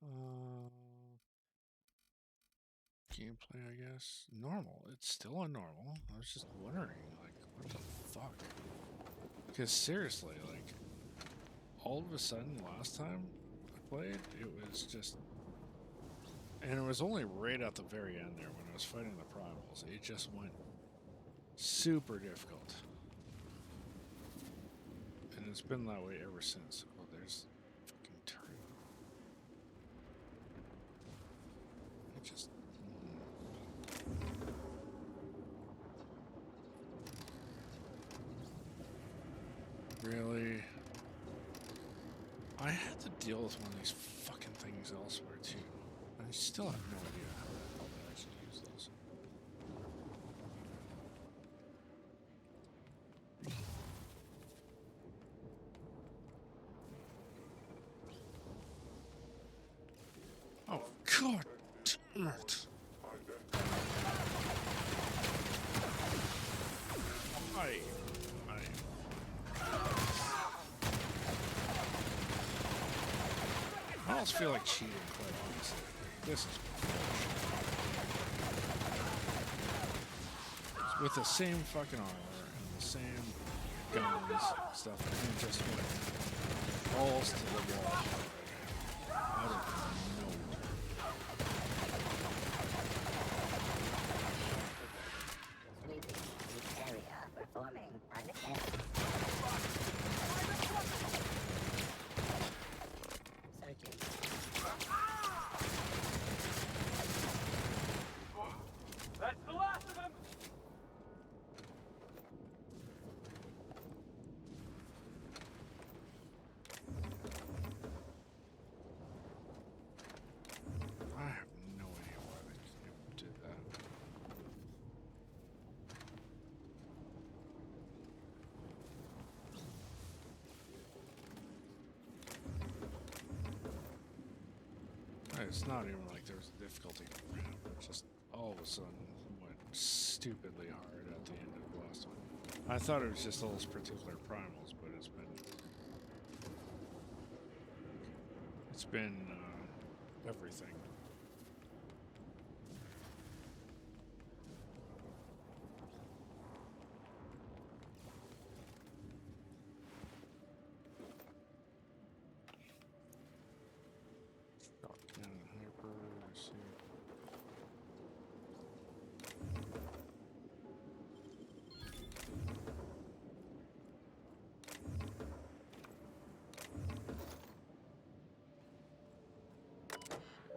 Gameplay, I guess. Normal. It's still on normal. I was just wondering, like, what the fuck? Because seriously, like, all of a sudden last time I played, it was just... And it was only right at the very end there when I was fighting the primals. It just went super difficult. And it's been that way ever since. Oh, there's fucking turret. It just... Really? I had to deal with one of these fucking things elsewhere too. I still have no idea how the hell I should use those. Oh, God damn it. almost feel like cheating, quite honestly. This is with the same fucking armor and the same guns, stuff, and just went balls to the wall. I don't know. Performing on the camp. Searching. That's the last of them! I have no idea why they did that. It's not even like there was a difficulty. It just all of a sudden went stupidly hard at the end of the last one. I thought it was just those particular primals, but it's been everything.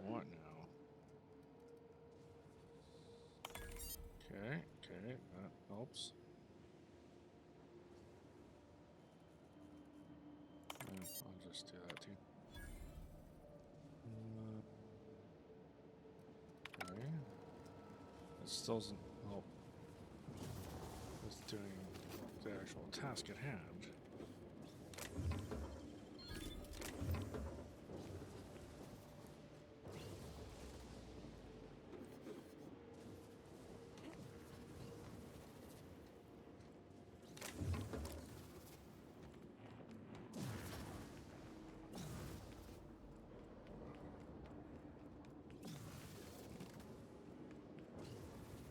What now? Okay, that helps. Yeah, I'll just do that too. Okay. It still doesn't help with doing the actual task at hand.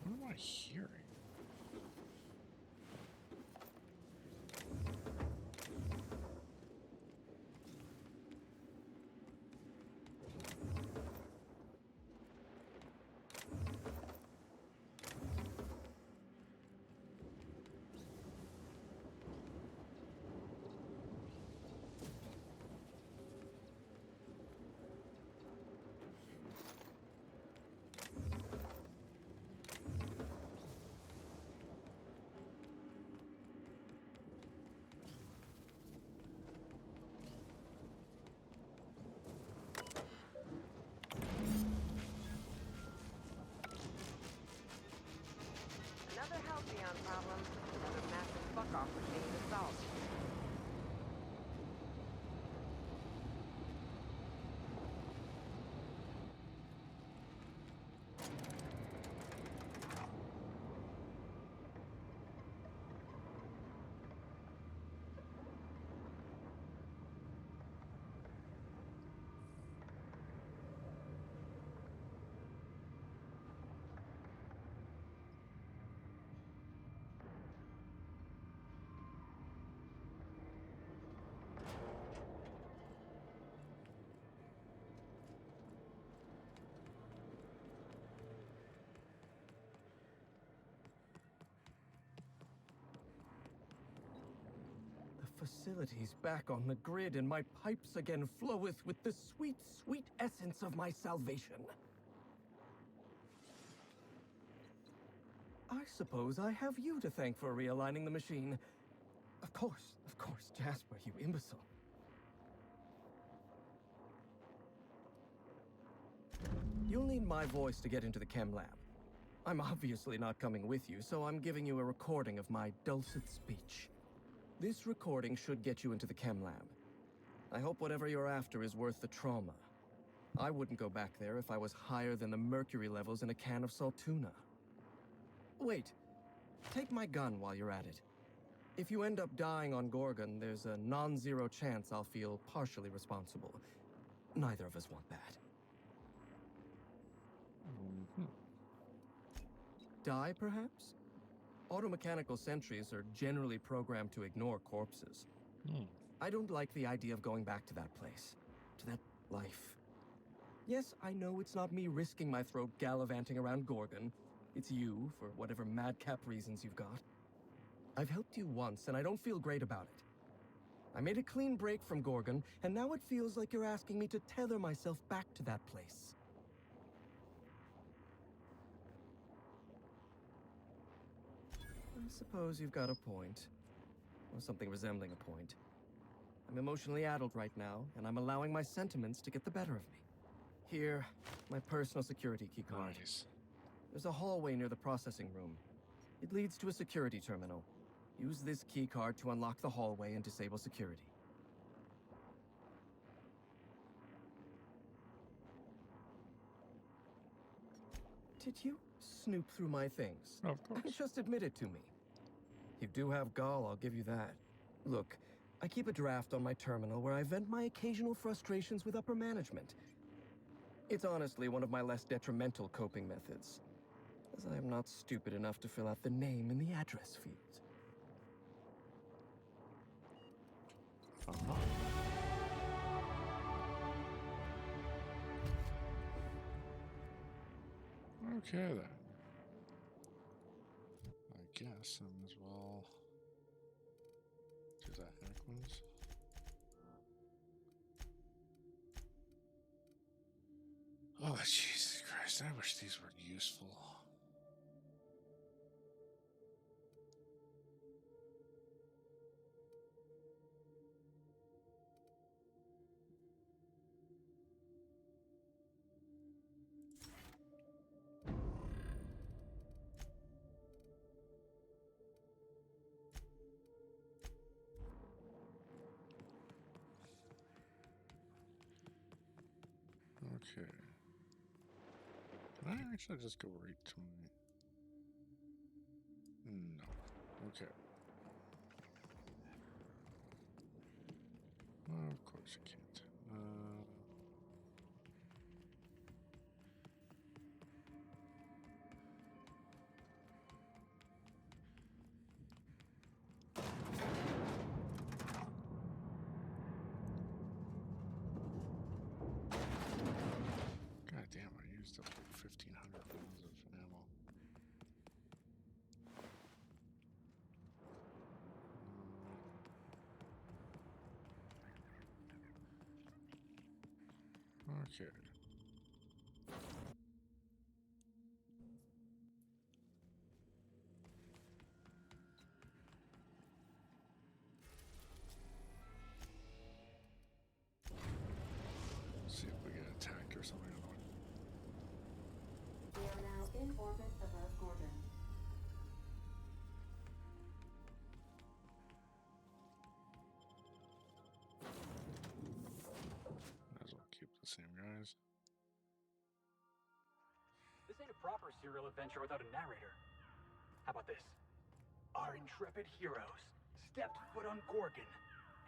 What am I hearing? Another Halcyon problem. Another massive fuck-off machine to solve. Facilities back on the grid, and my pipes again floweth with the sweet, sweet essence of my salvation. I suppose I have you to thank for realigning the machine. Of course, Jasper, you imbecile. You'll need my voice to get into the chem lab. I'm obviously not coming with you, so I'm giving you a recording of my dulcet speech. This recording should get you into the chem lab. I hope whatever you're after is worth the trauma. I wouldn't go back there if I was higher than the mercury levels in a can of salt tuna. Wait, take my gun while you're at it. If you end up dying on Gorgon, there's a non-zero chance I'll feel partially responsible. neither of us want that. Die, perhaps? Automechanical sentries are generally programmed to ignore corpses. I don't like the idea of going back to that place, to that life. Yes, I know it's not me risking my throat gallivanting around Gorgon. It's you, for whatever madcap reasons you've got. I've helped you once, and I don't feel great about it. I made a clean break from Gorgon, and now it feels like you're asking me to tether myself back to that place. I suppose you've got a point. Or something resembling a point. I'm emotionally addled right now, and I'm allowing my sentiments to get the better of me. Here, my personal security keycard. Nice. There's a hallway near the processing room. It leads to a security terminal. Use this keycard to unlock the hallway and disable security. Did you snoop through my things? Of course. Just admit it to me. You do have gall, I'll give you that. Look, I keep a draft on my terminal where I vent my occasional frustrations with upper management. It's honestly one of my less detrimental coping methods, as I am not stupid enough to fill out the name in the address field. Okay then. I guess I might as well do that Heckman's. Oh, Jesus Christ, I wish these were useful. Okay. Can I actually just go right to my... No. Okay. Well, of course you can't. God damn, I used up like 1,500 rounds of ammo. Okay. See if we get attacked or something. We are now in orbit above Gorgon. Might as well keep the same guys. This ain't a proper serial adventure without a narrator. How about this? Our intrepid heroes stepped foot on Gorgon.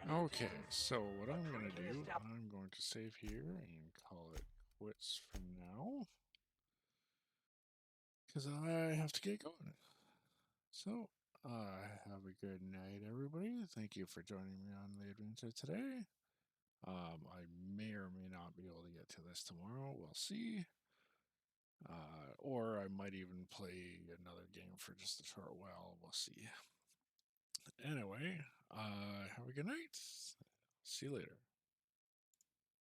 Okay, so what I'm going to do, I'm going to save here and call it quits from now. Because I have to get going. So, have a good night, everybody. Thank you for joining me on the adventure today. I may or may not be able to get to this tomorrow. We'll see. Or I might even play another game for just a short while. We'll see. Anyway, have a good night. See you later.